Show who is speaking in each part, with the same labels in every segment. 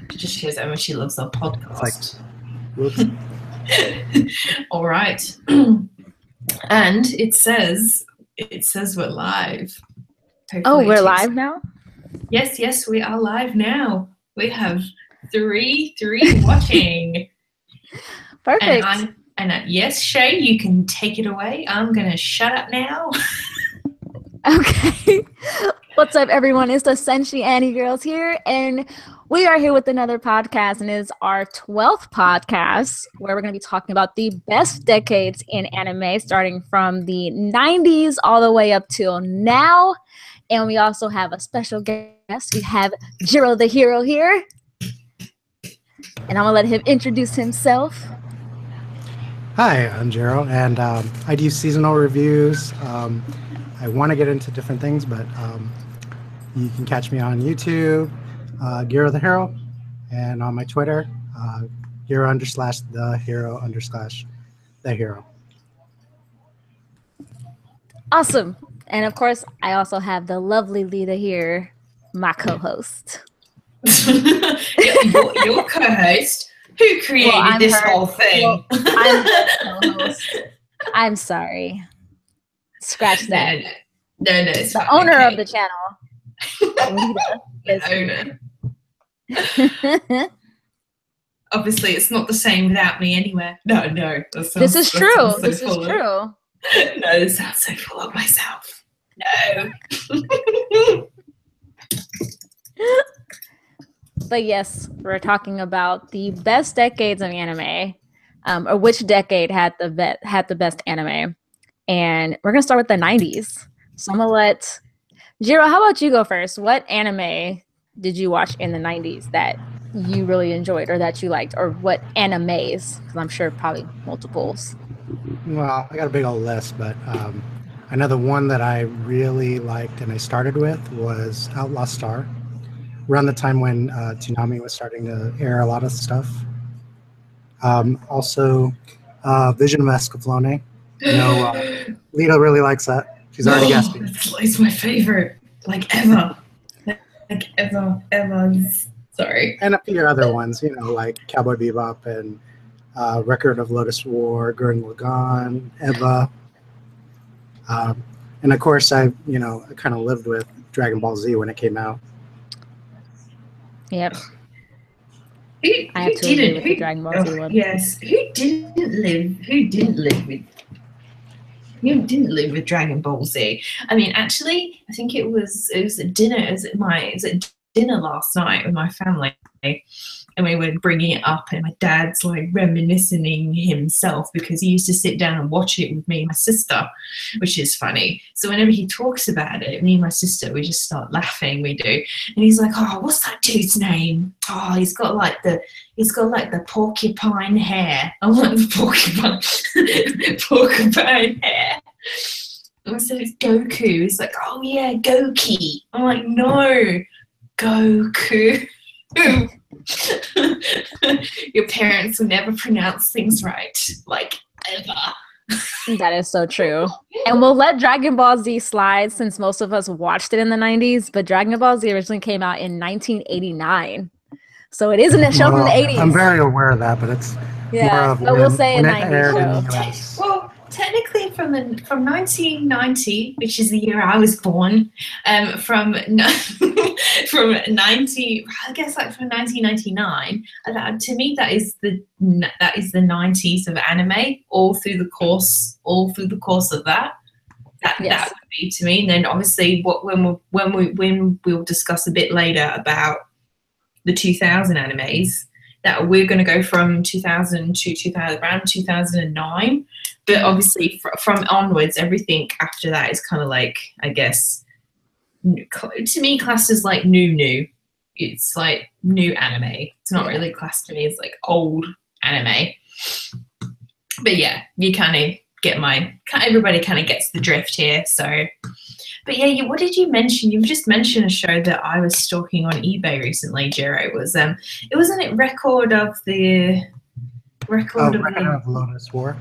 Speaker 1: Just shows how much she loves our podcast.
Speaker 2: Whoops.
Speaker 1: All right. And it says we're live.
Speaker 3: Hopefully we're live now?
Speaker 1: Yes, we are live now. We have three watching.
Speaker 3: Perfect.
Speaker 1: And yes, Shay, you can take it away. I'm going to shut up now.
Speaker 3: Okay. What's up, everyone? It's the Senshi Annie girls here, and we are here with another podcast, and it's our 12th podcast where we're going to be talking about the best decades in anime, starting from the 90s all the way up till now. And we also have a special guest. We have Gero The Hero here, and I'm going to let him introduce himself.
Speaker 2: Hi, I'm Gero, and I do seasonal reviews. I want to get into different things, but you can catch me on YouTube, Gero The Hero, and on my Twitter, Gero_the Hero_the Hero.
Speaker 3: Awesome. And of course, I also have the lovely Lita here, my co-host.
Speaker 1: Your co-host? Who created this whole thing?
Speaker 3: Well, I'm the co-host. I'm sorry. Scratch that.
Speaker 1: No, it's
Speaker 3: the owner of the channel.
Speaker 1: The owner. Obviously, it's not the same without me anywhere. No.
Speaker 3: This is true. This is true.
Speaker 1: No, this sounds so full of myself. No.
Speaker 3: But yes, we're talking about the best decades of anime, or which decade had the best anime. And we're going to start with the 90s. So I'm going to let Gero, how about you go first? What anime did you watch in the 90s that you really enjoyed or that you liked? Or what animes? Because I'm sure probably multiples.
Speaker 2: Well, I got a big old list, but I know the one that I really liked and I started with was Outlaw Star. Around the time when Toonami was starting to air a lot of stuff. Also, Vision of Escaflowne. Lita really likes that. She's already guessed it.
Speaker 1: It's my favorite, ever. Ever. Sorry.
Speaker 2: And a few other ones, like Cowboy Bebop and Record of Lotus War, Gurren Lagann, Eva. And of course, I kind of lived with Dragon Ball Z when it came out.
Speaker 3: Yep.
Speaker 1: I
Speaker 3: have to agree with the Dragon Ball Z one.
Speaker 1: Yes. Who didn't live with Dragon Ball Z? I mean, actually, I think it was at dinner. It was at dinner last night with my family, and we were bringing it up, and my dad's reminiscing himself because he used to sit down and watch it with me and my sister, which is funny. So whenever he talks about it, me and my sister, we just start laughing. We do, and he's like, "Oh, what's that dude's name? Oh, he's got the porcupine hair. I want the porcupine hair." And I said, "It's Goku." He's like, "Oh yeah, Goki." I'm like, "No, Goku." Your parents will never pronounce things right, ever.
Speaker 3: That is so true. And we'll let Dragon Ball Z slide since most of us watched it in the 90s, but Dragon Ball Z originally came out in 1989. So it isn't a show from the 80s.
Speaker 2: I'm very aware of that, but it's more of
Speaker 3: but we'll say a 90s
Speaker 1: show. Well, technically from 1990, which is the year I was born, from 1999, to me that is the 90s of anime, all through the course of that. That would be to me. And then obviously when we'll discuss a bit later about the 2000 animes, that we're going to go from 2000 to around 2009. But obviously from onwards, everything after that is kind of I guess, to me, classed as new. It's new anime. It's not really classed to me as old anime. But yeah, you kind of get everybody kind of gets the drift here. So, but yeah, what did you mention? You've just mentioned a show that I was stalking on eBay recently, Gero. It wasn't it Record of
Speaker 2: Lotus War?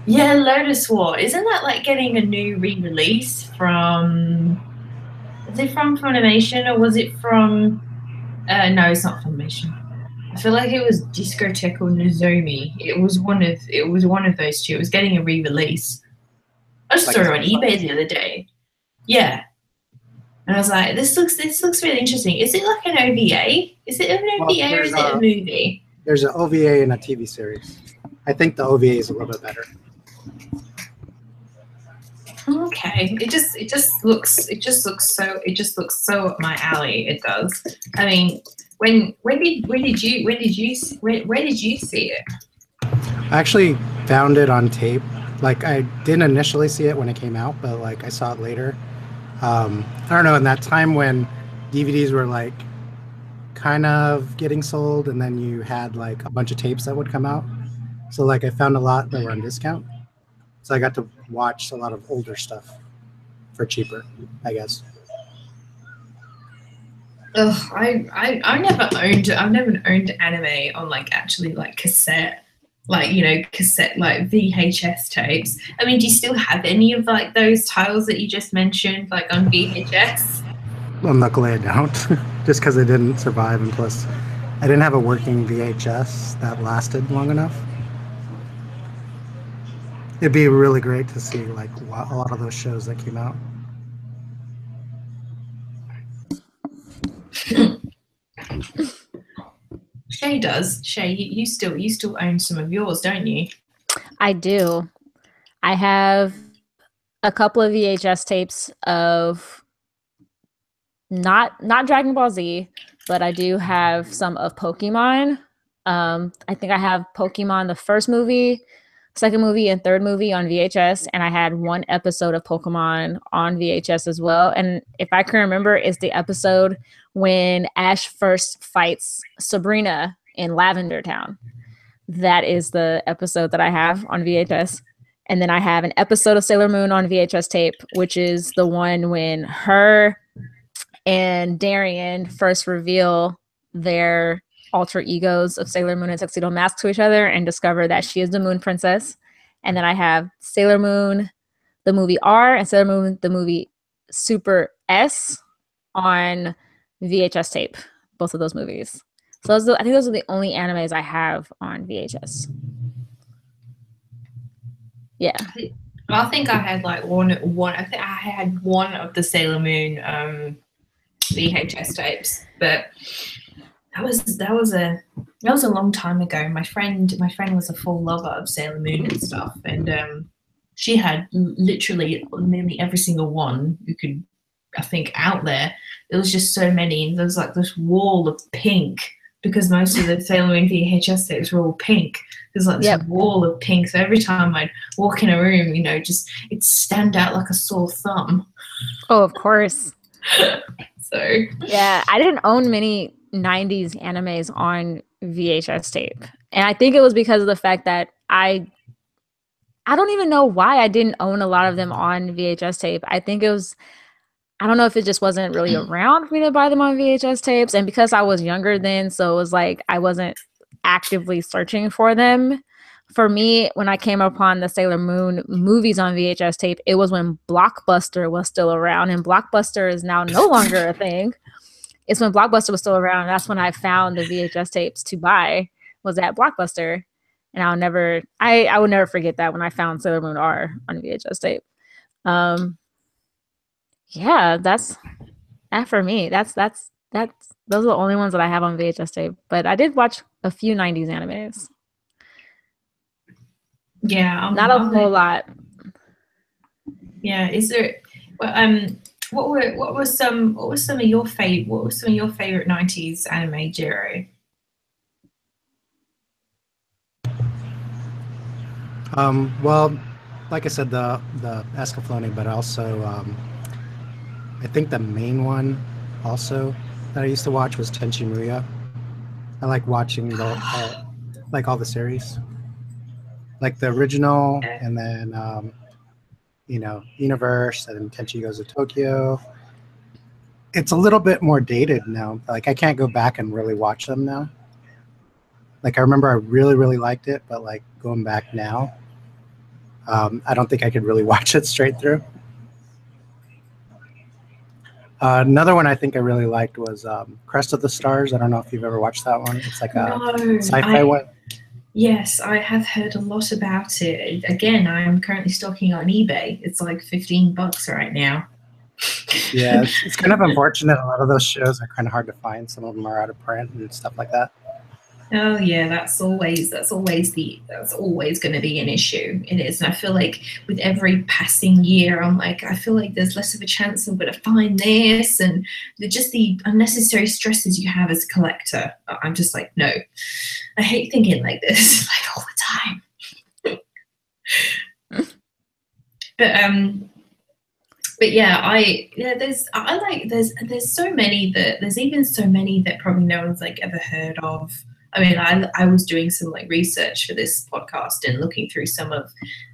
Speaker 1: Yeah, Lotus War. Isn't that getting a new re-release from? Is it from Funimation or was it from? No, it's not Funimation. I feel like it was Discotheque or Nozomi. It was one of those two. It was getting a re-release. I just saw it on eBay the other day. Yeah. And I was like, this looks really interesting. Is it like an OVA? Is it an OVA or is it a movie?
Speaker 2: There's an OVA and a TV series. I think the OVA is a little bit better.
Speaker 1: Okay. It just looks so up my alley. It does. I mean, where did you see it?
Speaker 2: I actually found it on tape. Like, I didn't initially see it when it came out, but like I saw it later. I don't know, in that time when DVDs were like kind of getting sold, and then you had like a bunch of tapes that would come out. So like I found a lot that were on discount. So I got to watch a lot of older stuff for cheaper, I guess.
Speaker 3: Ugh,
Speaker 1: I've never owned anime on like actually like cassette, like, you know, cassette, like VHS tapes. I mean, do you still have any of like those titles that you just mentioned, like on VHS?
Speaker 2: Well, luckily I don't, just because I didn't survive, and plus I didn't have a working VHS that lasted long enough. It'd be really great to see like a lot of those shows that came out.
Speaker 1: Shay does. Shay, you still own some of yours, don't you?
Speaker 3: I do. I have a couple of VHS tapes of not Dragon Ball Z, but I do have some of Pokemon. I think I have Pokemon, the first movie, second movie, and third movie on VHS, and I had one episode of Pokemon on VHS as well. And if I can remember, it's the episode when Ash first fights Sabrina in Lavender Town. That is the episode that I have on VHS. And then I have an episode of Sailor Moon on VHS tape, which is the one when her and Darien first reveal their alter egos of Sailor Moon and Tuxedo Mask to each other and discover that she is the Moon Princess. And then I have Sailor Moon, the movie R, and Sailor Moon, the movie Super S on VHS tape, both of those movies. So I think those are the only animes I have on VHS. Yeah.
Speaker 1: I think I had like one. I think I had one of the Sailor Moon VHS tapes, but that was a long time ago. My friend was a full lover of Sailor Moon and stuff, and she had literally nearly every single one you could, I think, out there. There was just so many, and there was like this wall of pink, because most of the Sailor Moon VHS tapes were all pink. There's like this wall of pink. So every time I'd walk in a room, you know, just it'd stand out like a sore thumb.
Speaker 3: Oh, of course.
Speaker 1: So
Speaker 3: yeah, I didn't own many 90s animes on VHS tape. And I think it was because of the fact that I don't even know why I didn't own a lot of them on VHS tape. I think it was, I don't know if it just wasn't really around for me to buy them on VHS tapes. And because I was younger then, so it was like I wasn't actively searching for them. For me, when I came upon the Sailor Moon movies on VHS tape, it was when Blockbuster was still around, and Blockbuster is now no longer a thing. It's when Blockbuster was still around. That's when I found the VHS tapes to buy, was at Blockbuster. And I would never forget that when I found Sailor Moon R on VHS tape. Yeah, that's that for me. That's those are the only ones that I have on VHS tape. But I did watch a few 90s animes.
Speaker 1: Yeah,
Speaker 3: not a whole lot.
Speaker 1: Yeah, is there? Well, what were some of your favorite 90s anime, Gero?
Speaker 2: Well, like I said, the Escaflowne, but also I think the main one also that I used to watch was Tenchi Muyo. I like watching all the series, like the original, and then Universe, and Tenchi Goes to Tokyo. It's a little bit more dated now. Like, I can't go back and really watch them now. Like, I remember I really, really liked it, but like going back now, I don't think I could really watch it straight through. Another one I think I really liked was Crest of the Stars. I don't know if you've ever watched that one. It's like a sci-fi one.
Speaker 1: Yes, I have heard a lot about it. Again, I'm currently stalking on eBay. It's like $15 right now.
Speaker 2: Yeah, it's kind of unfortunate. A lot of those shows are kind of hard to find. Some of them are out of print and stuff like that.
Speaker 1: Oh yeah, that's always going to be an issue. It is, and I feel like with every passing year, I feel like there's less of a chance I'm going to find this, and just the unnecessary stresses you have as a collector. I'm just like, no, I hate thinking like this, like all the time. But yeah, there's so many that probably no one's like ever heard of. I mean, I was doing some like research for this podcast and looking through some of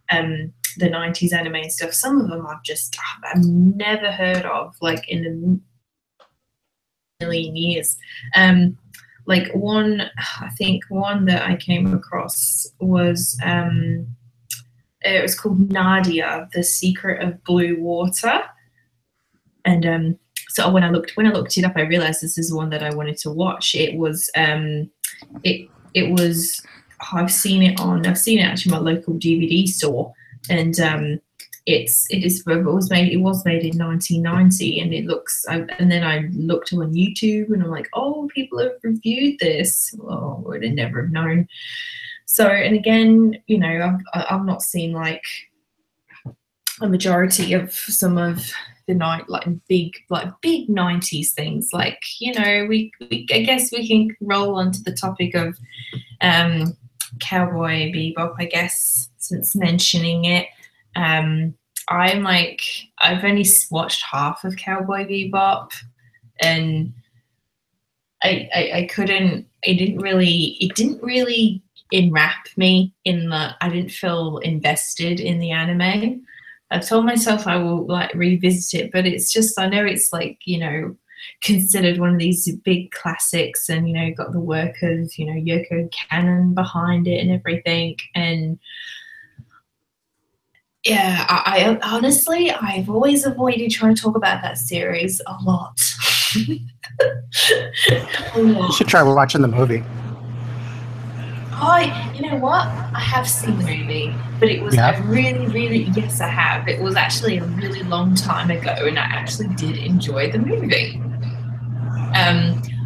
Speaker 1: the 90s anime and stuff. Some of them I've never heard of, like in a million years. Like I think one that I came across was it was called Nadia, The Secret of Blue Water. And so when I looked it up, I realized this is one that I wanted to watch. It was I've seen it actually in my local DVD store, and it was made in 1990, and it looks. And then I looked on YouTube, and I'm like, oh, people have reviewed this. Well, I would have never have known. So, and again, you know, I've not seen like a majority of some of the big 90s things. Like, you know, I guess we can roll onto the topic of Cowboy Bebop, I guess, since mentioning it. I've only watched half of Cowboy Bebop, and it didn't really enwrap me in the. I didn't feel invested in the anime. I've told myself I will like revisit it, but it's just, I know it's like, you know, considered one of these big classics, and, you know, got the work of, you know, Yoko Kannon behind it and everything. And yeah, I honestly, I've always avoided trying to talk about that series a lot.
Speaker 2: You should try watching the movie.
Speaker 1: You know what? I have seen the movie, but it was yes, I have. It was actually a really long time ago, and I actually did enjoy the movie.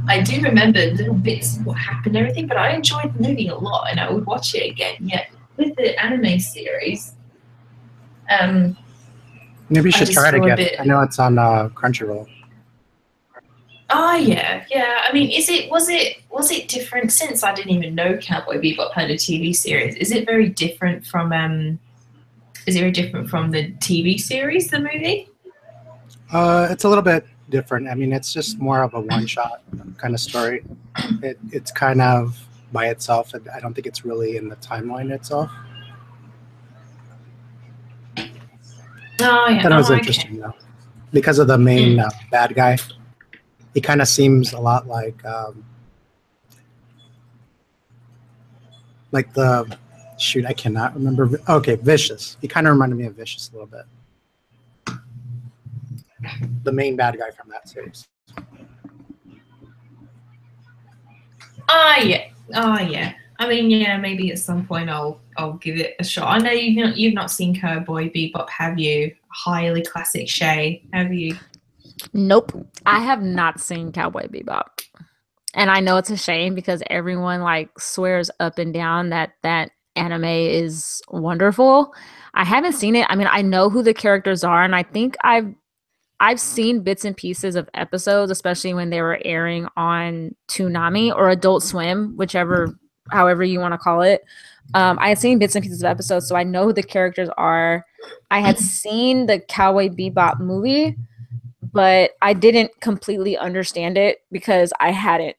Speaker 1: I do remember little bits of what happened and everything, but I enjoyed the movie a lot, and I would watch it again. Yeah, with the anime series,
Speaker 2: maybe you should try it again. I know it's on Crunchyroll.
Speaker 1: Oh yeah. I mean, was it different, since I didn't even know Cowboy Bebop had a TV series? Is it very different from the TV series, the movie?
Speaker 2: It's a little bit different. I mean, it's just more of a one-shot kind of story. It's kind of by itself, and I don't think it's really in the timeline itself.
Speaker 1: Oh yeah.
Speaker 2: That was interesting though, because of the main bad guy. He kind of seems a lot like the I cannot remember. Okay, Vicious. He kind of reminded me of Vicious a little bit. The main bad guy from that series.
Speaker 1: Yeah. I mean, yeah, maybe at some point I'll give it a shot. I know you've not seen Cowboy Bebop, have you? Highly classic Shay, have you?
Speaker 3: Nope, I have not seen Cowboy Bebop, and I know it's a shame because everyone like swears up and down that anime is wonderful. I haven't seen it. I mean, I know who the characters are, and I think I've seen bits and pieces of episodes, especially when they were airing on Toonami or Adult Swim, however you want to call it. I had seen bits and pieces of episodes, so I know who the characters are. I had seen the Cowboy Bebop movie, but I didn't completely understand it because I hadn't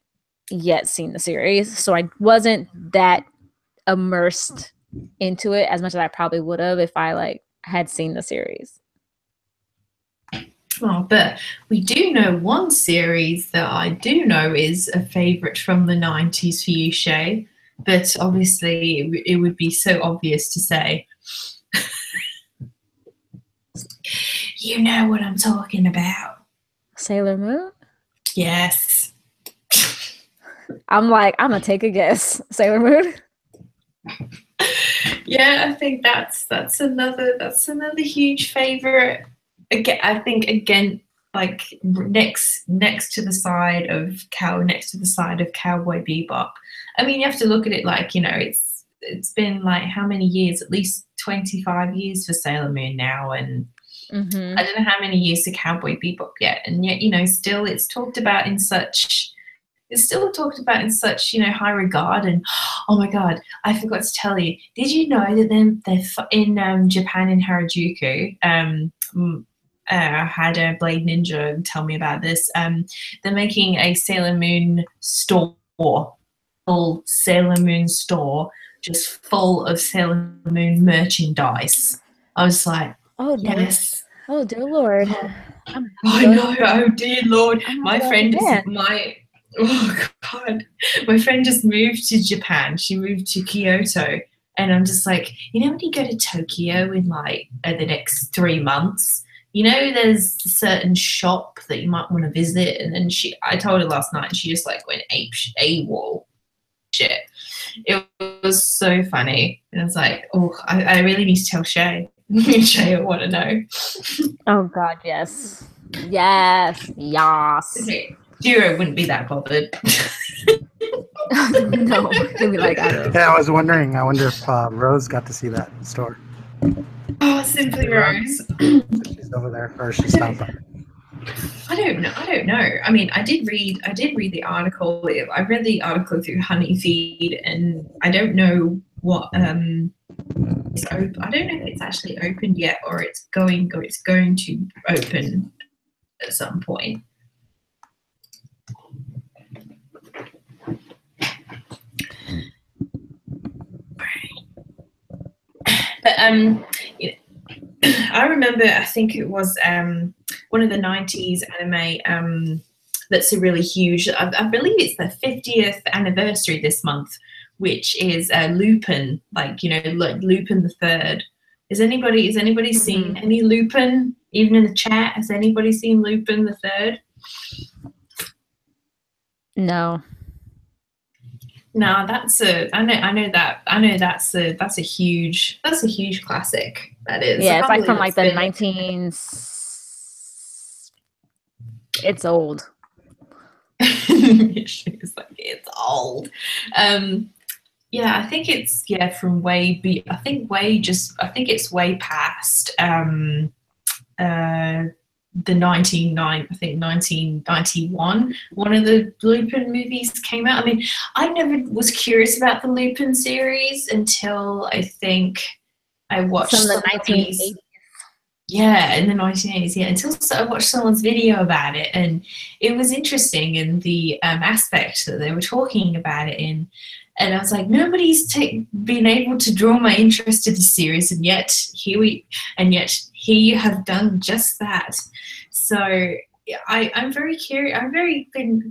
Speaker 3: yet seen the series. So I wasn't that immersed into it as much as I probably would have if I had seen the series.
Speaker 1: Oh, but we do know one series that I do know is a favorite from the 90s for you, Shay. But obviously it would be so obvious to say. You know what I'm talking about.
Speaker 3: Sailor Moon?
Speaker 1: Yes.
Speaker 3: I'm gonna take a guess. Sailor Moon?
Speaker 1: Yeah, I think that's another huge favorite. Again, I think like next to the side of Cowboy Bebop. I mean, you have to look at it like, it's been like how many years? At least 25 years for Sailor Moon now, and I don't know how many years to Cowboy Bebop yet, and yet still it's talked about in such. It's still talked about in such, high regard. And oh my God, I forgot to tell you. Did you know that they're in Japan, in Harajuku? I had a Blade Ninja tell me about this. They're making a Sailor Moon store, full Sailor Moon store, just full of Sailor Moon merchandise. I was like,
Speaker 3: oh
Speaker 1: yes.
Speaker 3: Oh dear Lord.
Speaker 1: I know. Oh dear Lord. My friend oh God, my friend just moved to Japan. She moved to Kyoto, and I'm just like, when you go to Tokyo in like the next 3 months, there's a certain shop that you might want to visit. And then I told her last night, and she just like went AWOL shit. It was so funny. And I was like, oh, I really need to tell Shay. Shay, I want to know.
Speaker 3: Oh God, yes. Yes.
Speaker 1: Okay. Gero wouldn't be that bothered.
Speaker 3: No, he'd be like, I don't know.
Speaker 2: Yeah, I was wondering. I wonder if Rose got to see that store.
Speaker 1: Oh, Simply Rose.
Speaker 2: She's over there, or she stopped by.
Speaker 1: I don't know. I mean, I did read the article. I read the article through Honey Feed, and I don't know what I don't know if it's actually opened yet, or it's going to open at some point. But I remember, I think it was one of the 90s anime that's a really huge, I believe it's the 50th anniversary this month, which is Lupin, like Lupin the Third. Has anybody seen any Lupin? Even in the chat, has anybody seen Lupin the Third?
Speaker 3: No.
Speaker 1: No, I know that's a huge classic. That is.
Speaker 3: Yeah, it's like from like the 19s. It's old.
Speaker 1: She's like, it's old. Yeah, I think it's from way I think it's way past the 1991, one of the Lupin movies came out. I mean, I never was curious about the Lupin series until I think I watched
Speaker 3: some of the 1980s.
Speaker 1: Yeah, in the 1980s. Yeah, until I watched someone's video about it, and it was interesting in the aspect that they were talking about it in. And I was like, nobody's been able to draw my interest in the series, and yet here you have done just that. So I'm very curious. I'm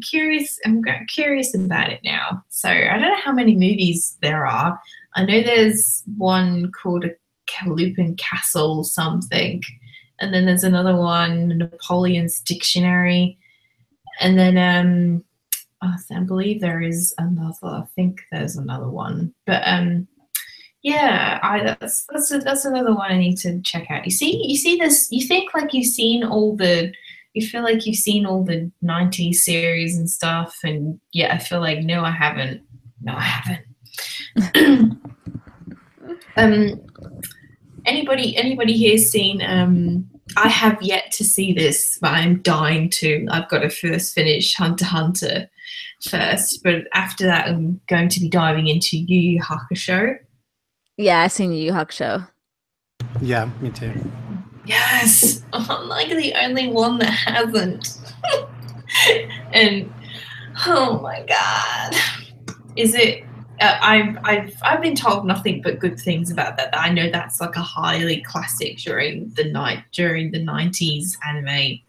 Speaker 1: curious about it now. So I don't know how many movies there are. I know there's one called Lupin Castle something, and then there's another one, Napoleon's Dictionary, and then I believe there is another. I think there's another one, but yeah, that's another one I need to check out. You see this. You think like you've seen all the. You feel like you've seen all the 90s series and stuff, and yeah, I feel like no, I haven't. No, I haven't. Anybody here seen? I have yet to see this, but I'm dying to. I've got to first finish Hunter x Hunter first, but after that, I'm going to be diving into Yu Yu Hakusho.
Speaker 3: Yeah, I've seen Yu Yu Hakusho.
Speaker 2: Yeah, me too.
Speaker 1: Yes, I'm like the only one that hasn't. And oh my god, is it? I've been told nothing but good things about that. I know that's like a highly classic during the 90s anime.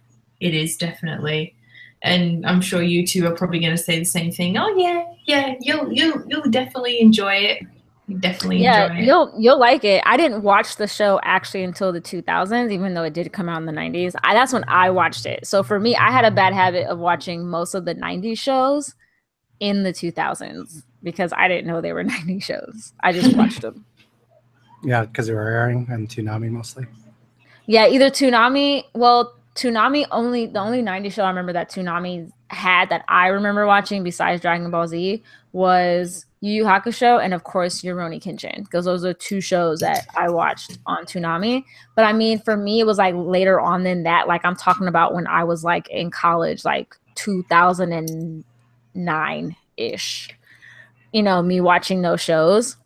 Speaker 1: It is definitely, and I'm sure you two are probably going to say the same thing. Oh yeah, you'll definitely enjoy it. You definitely enjoy it.
Speaker 3: You'll like it. I didn't watch the show actually until the 2000s, even though it did come out in the 90s. That's when I watched it. So for me, I had a bad habit of watching most of the 90s shows in the 2000s because I didn't know they were 90s shows. I just watched them.
Speaker 2: Yeah, because they were airing on Toonami mostly.
Speaker 3: Yeah, either Toonami. Well, Toonami only the only 90s show I remember that Toonami had that I remember watching besides Dragon Ball Z was Yu Yu Hakusho and of course Rurouni Kenshin, because those are two shows that I watched on Toonami. But I mean, for me, it was like later on than that. Like I'm talking about when I was like in college, like 2009 ish. You know, me watching those shows,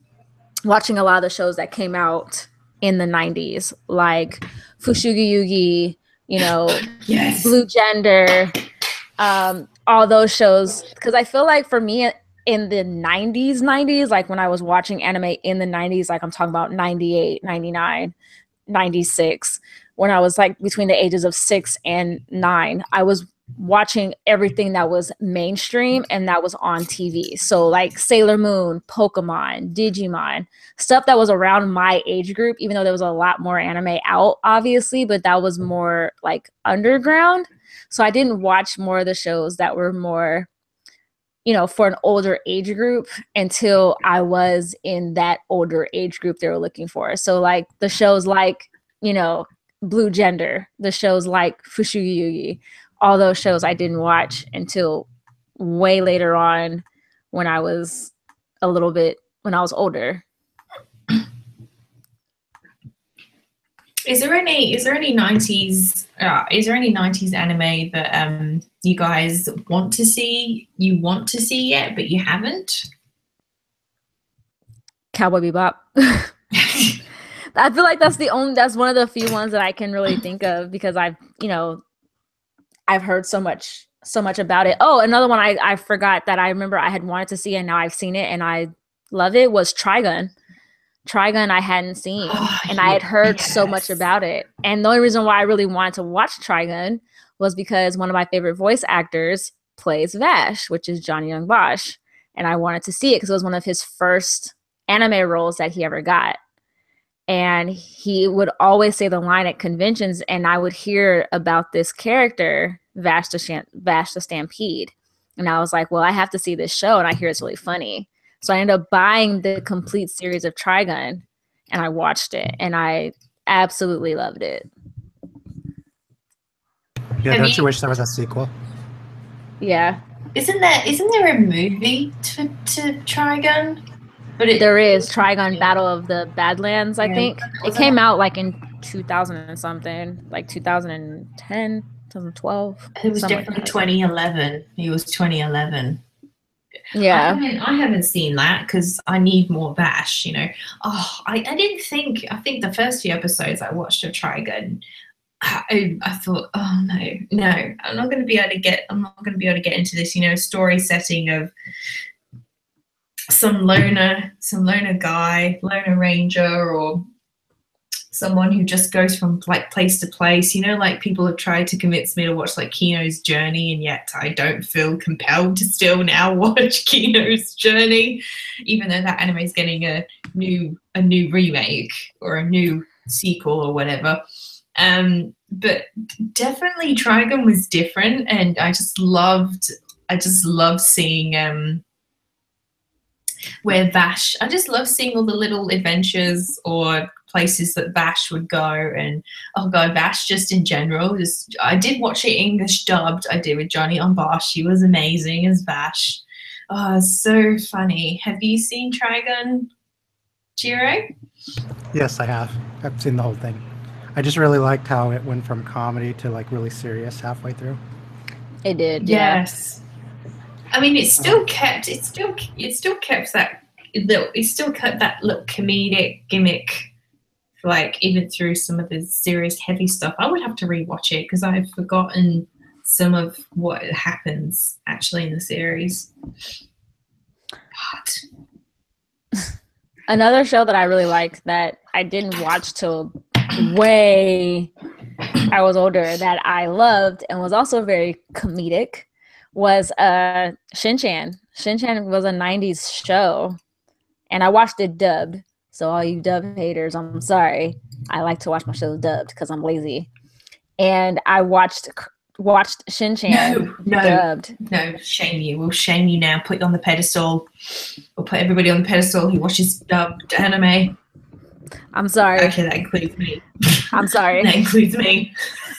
Speaker 3: watching a lot of the shows that came out in the 90s, like Fushigi Yugi, you know,
Speaker 1: Yes.
Speaker 3: Blue Gender, all those shows. Because I feel like for me in the 90s, like when I was watching anime in the 90s, like I'm talking about 98, 99, 96, when I was like between the ages of 6 and 9, I was watching everything that was mainstream and that was on TV. So like Sailor Moon, Pokemon, Digimon, stuff that was around my age group, even though there was a lot more anime out, obviously, but that was more like underground. So I didn't watch more of the shows that were more, you know, for an older age group until I was in that older age group they were looking for. So like the shows like, you know, Blue Gender, the shows like Fushigi Yugi, all those shows I didn't watch until way later on when I was when I was older.
Speaker 1: Is there any 90s anime that you guys want to see yet but you haven't?
Speaker 3: Cowboy Bebop. I feel like that's one of the few ones that I can really think of because I've heard so much about it. Oh, another one I forgot that I remember I had wanted to see and now I've seen it and I love it was Trigun. Trigun I hadn't seen and I had heard so much about it. And the only reason why I really wanted to watch Trigun was because one of my favorite voice actors plays Vash, which is Johnny Young Bosch. And I wanted to see it because it was one of his first anime roles that he ever got. And he would always say the line at conventions, and I would hear about this character, Vash the Stampede. And I was like, well, I have to see this show, and I hear it's really funny. So I ended up buying the complete series of Trigun, and I watched it, and I absolutely loved it.
Speaker 2: Yeah, don't you wish there was a sequel?
Speaker 3: Yeah.
Speaker 1: Isn't there a movie to Trigun? But
Speaker 3: there is Trigun Battle of the Badlands, I think. It came out like in 2000 and something, like 2010, 2012.
Speaker 1: It was definitely 2011. It was 2011.
Speaker 3: Yeah.
Speaker 1: I haven't seen that because I need more Vash, you know. Oh, I didn't think, I think the first few episodes I watched of Trigun, I thought, oh no, I'm not going to be able to get into this, you know, story setting of some loner guy, loner ranger, or someone who just goes from like place to place, you know, like people have tried to convince me to watch like Kino's Journey, and yet I don't feel compelled to still now watch Kino's Journey, even though that anime is getting a new remake or a new sequel or whatever. But definitely Trigun was different, and I just loved seeing where Vash, I just love seeing all the little adventures or places that Vash would go. And oh god, Vash just in general, I did watch it English dubbed. I did with Johnny on Bosch. He was amazing as Vash. Oh, so funny. Have you seen Trigun, Gero?
Speaker 2: Yes, I have. I've seen the whole thing. I just really liked how it went from comedy to like really serious halfway through.
Speaker 3: It did, yeah.
Speaker 1: Yes. I mean, it still kept that little comedic gimmick, like even through some of the serious, heavy stuff. I would have to rewatch it because I've forgotten some of what happens actually in the series. God.
Speaker 3: Another show that I really liked that I didn't watch till way I was older that I loved and was also very comedic was Shin-Chan. Shin-Chan was a 90s show and I watched it dubbed. So all you dub haters, I'm sorry. I like to watch my shows dubbed because I'm lazy. And I watched Shin-Chan dubbed.
Speaker 1: No, shame you. We'll shame you now. Put you on the pedestal. We'll put everybody on the pedestal who watches dubbed anime.
Speaker 3: I'm sorry.
Speaker 1: Actually, that includes me.
Speaker 3: I'm sorry.
Speaker 1: That includes me.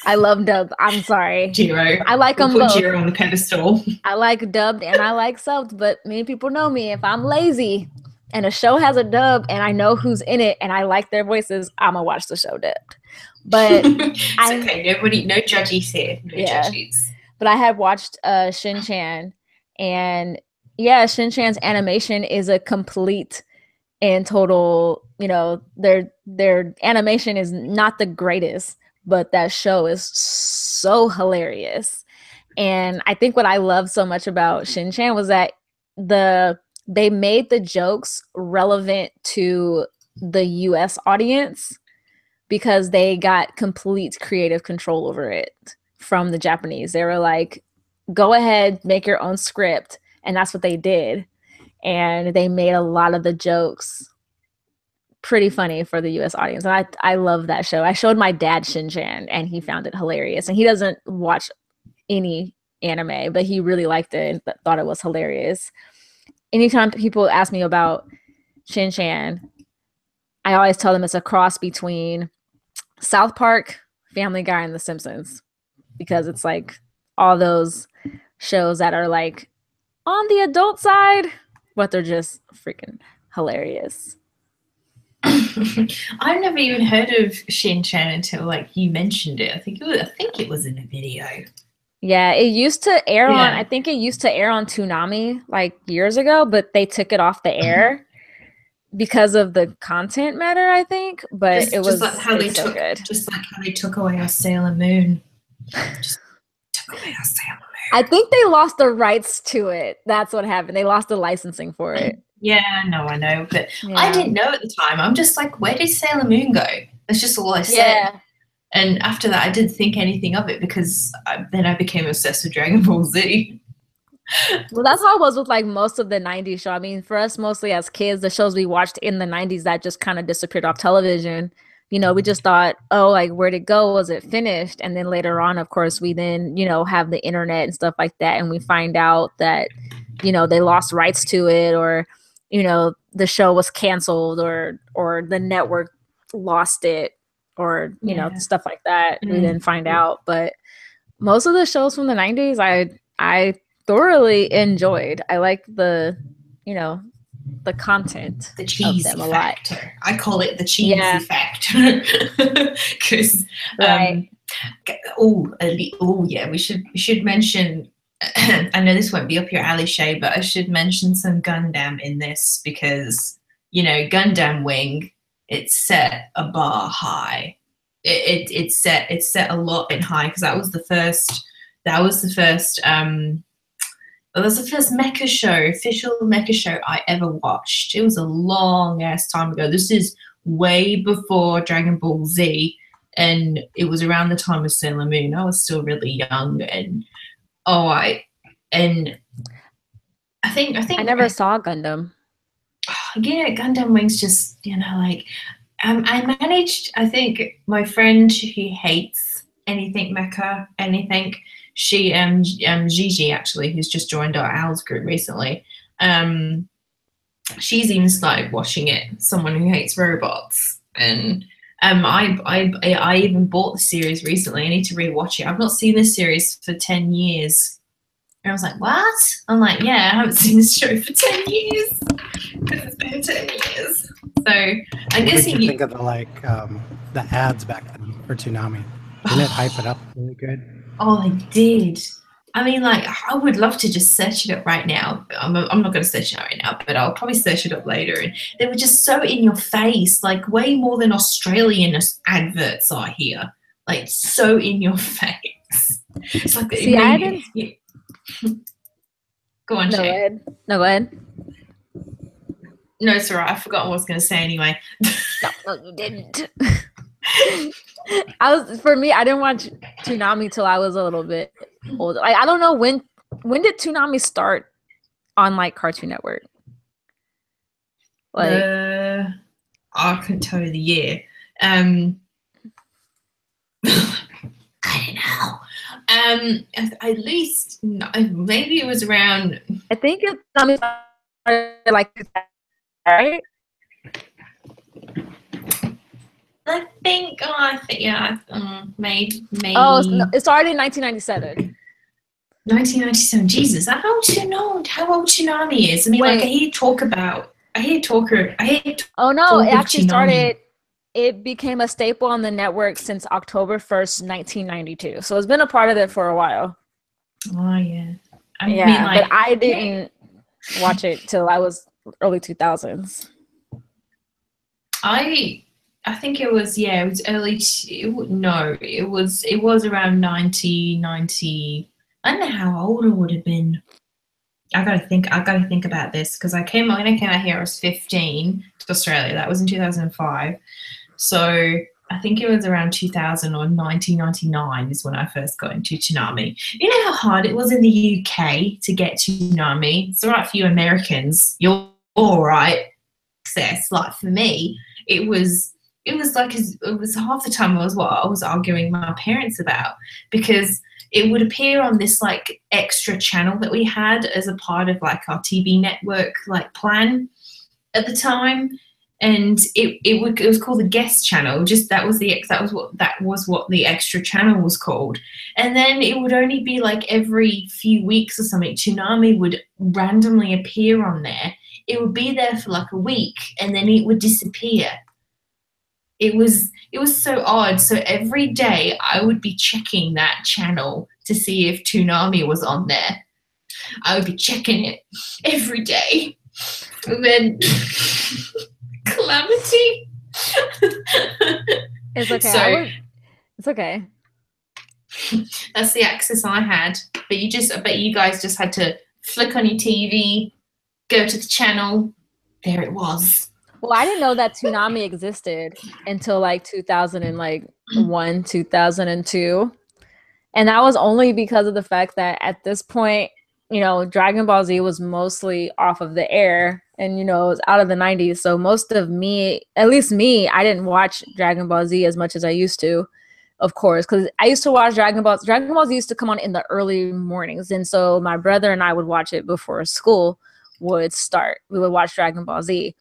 Speaker 3: I love dubbed. I'm sorry.
Speaker 1: Gero.
Speaker 3: I like them
Speaker 1: put
Speaker 3: both.
Speaker 1: Gero on the pedestal.
Speaker 3: I like dubbed and I like subbed, but many people know me. If I'm lazy and a show has a dub and I know who's in it and I like their voices, I'm gonna watch the show dubbed. But
Speaker 1: it's okay. No judgies here. No judgies.
Speaker 3: But I had watched Shin-Chan, and yeah, Shin-Chan's animation is a complete and total, you know, their animation is not the greatest, but that show is so hilarious. And I think what I love so much about Shin-Chan was that they made the jokes relevant to the US audience because they got complete creative control over it from the Japanese. They were like, go ahead, make your own script. And that's what they did. And they made a lot of the jokes pretty funny for the US audience. And I love that show. I showed my dad Shin-Chan and he found it hilarious. And he doesn't watch any anime, but he really liked it and thought it was hilarious. Anytime people ask me about Shin-Chan, I always tell them it's a cross between South Park, Family Guy, and The Simpsons, because it's like all those shows that are like on the adult side, but they're just freaking hilarious.
Speaker 1: I've never even heard of Shin-Chan until like you mentioned it. I think it was in a video.
Speaker 3: Yeah, it used to air on. I think it used to air on Toonami like years ago, but they took it off the air because of the content matter, I think. But it was
Speaker 1: like how they
Speaker 3: so good.
Speaker 1: Just like how they took away our Sailor Moon. Just took away our Sailor Moon.
Speaker 3: I think they lost the rights to it. That's what happened. They lost the licensing for it.
Speaker 1: Yeah, no, I know, but I didn't know at the time. I'm just like, where did Sailor Moon go? That's just all I said.
Speaker 3: Yeah.
Speaker 1: And after that, I didn't think anything of it because then I became obsessed with Dragon Ball Z.
Speaker 3: Well, that's how it was with like most of the 90s show. I mean, for us, mostly as kids, the shows we watched in the 90s that just kind of disappeared off television. You know, we just thought, oh, like, where'd it go? Was it finished? And then later on, of course, we then, you know, have the internet and stuff like that. And we find out that, you know, they lost rights to it, or, you know, the show was canceled, or the network lost it, or, you know, stuff like that. We didn't find out. But most of the shows from the 90s, I thoroughly enjoyed. I like the, you know, the content,
Speaker 1: the cheesy
Speaker 3: of them a
Speaker 1: factor.
Speaker 3: lot.
Speaker 1: I call it the cheesy factor because we should mention. I know this won't be up your alley, Shay, but I should mention some Gundam in this because, you know, Gundam Wing, it set a bar high. It set a lot in high because that was the first mecha show, official mecha show I ever watched. It was a long ass time ago. This is way before Dragon Ball Z, and it was around the time of Sailor Moon. I was still really young, and I think
Speaker 3: I never saw Gundam.
Speaker 1: Yeah, Gundam Wing's just, you know, like I managed. I think my friend who hates anything mecha, anything. She Gigi actually, who's just joined our Owls group recently. She's even started watching it. Someone who hates robots, and I even bought the series recently. I need to rewatch it. I've not seen this series for 10 years. And I was like, what? I'm like, yeah, I haven't seen this show for 10 years because it's been 10 years. So I guess
Speaker 2: you think of the ads back then for Toonami. Didn't it hype it up really good?
Speaker 1: Oh, they did. I mean, like, I would love to just search it up right now. I'm not going to search it up right now, but I'll probably search it up later. And they were just so in your face, like way more than Australian adverts are here. Like, so in your face. It's like,
Speaker 3: I didn't.
Speaker 1: Go on, Shay.
Speaker 3: Go ahead.
Speaker 1: No, it's all right. I forgot what I was going to say anyway.
Speaker 3: No, you didn't. For me, I didn't watch Toonami till I was a little bit older. Like, I don't know when did Toonami start on like Cartoon Network? Like,
Speaker 1: I couldn't tell you the year. I don't know. At least maybe it was around.
Speaker 3: I think it's like, right?
Speaker 1: I think yeah, maybe.
Speaker 3: Oh, no, it started in 1997.
Speaker 1: 1997. Jesus, how old Tsunami is. I mean,
Speaker 3: Wait.
Speaker 1: like I hear talk.
Speaker 3: Oh no, it actually
Speaker 1: Tsunami.
Speaker 3: started. It became a staple on the network since October 1st, 1992. So it's been a part of it for a while.
Speaker 1: Oh yeah. I
Speaker 3: Yeah,
Speaker 1: mean, like,
Speaker 3: but I didn't watch it till I was early 2000s.
Speaker 1: I think it was, yeah, it was early. It was around 1990. I don't know how old I would have been. I gotta think about this because when I came out here, I was 15 to Australia. That was in 2005. So I think it was around 2000 or 1999 is when I first got into Toonami. You know how hard it was in the UK to get Toonami? It's all right for you Americans. You're all right. Access. Like for me, it was half the time what I was arguing with my parents about, because it would appear on this like extra channel that we had as a part of like our TV network like plan at the time, and it was called the guest channel. Just that was what the extra channel was called. And then it would only be like every few weeks or something, Toonami would randomly appear on there. It would be there for like a week and then it would disappear. It was so odd. So every day I would be checking that channel to see if Toonami was on there. I would be checking it every day. And then calamity.
Speaker 3: It's okay.
Speaker 1: So
Speaker 3: it's okay.
Speaker 1: That's the access I had. But I bet you guys just had to flick on your TV, go to the channel. There it was.
Speaker 3: Well, I didn't know that Toonami existed until like 2001, 2002. And that was only because of the fact that at this point, you know, Dragon Ball Z was mostly off of the air and, you know, it was out of the 90s. So most of me, at least me, I didn't watch Dragon Ball Z as much as I used to, of course, because I used to watch Dragon Ball. Dragon Ball Z used to come on in the early mornings. And so my brother and I would watch it before school would start. We would watch Dragon Ball Z.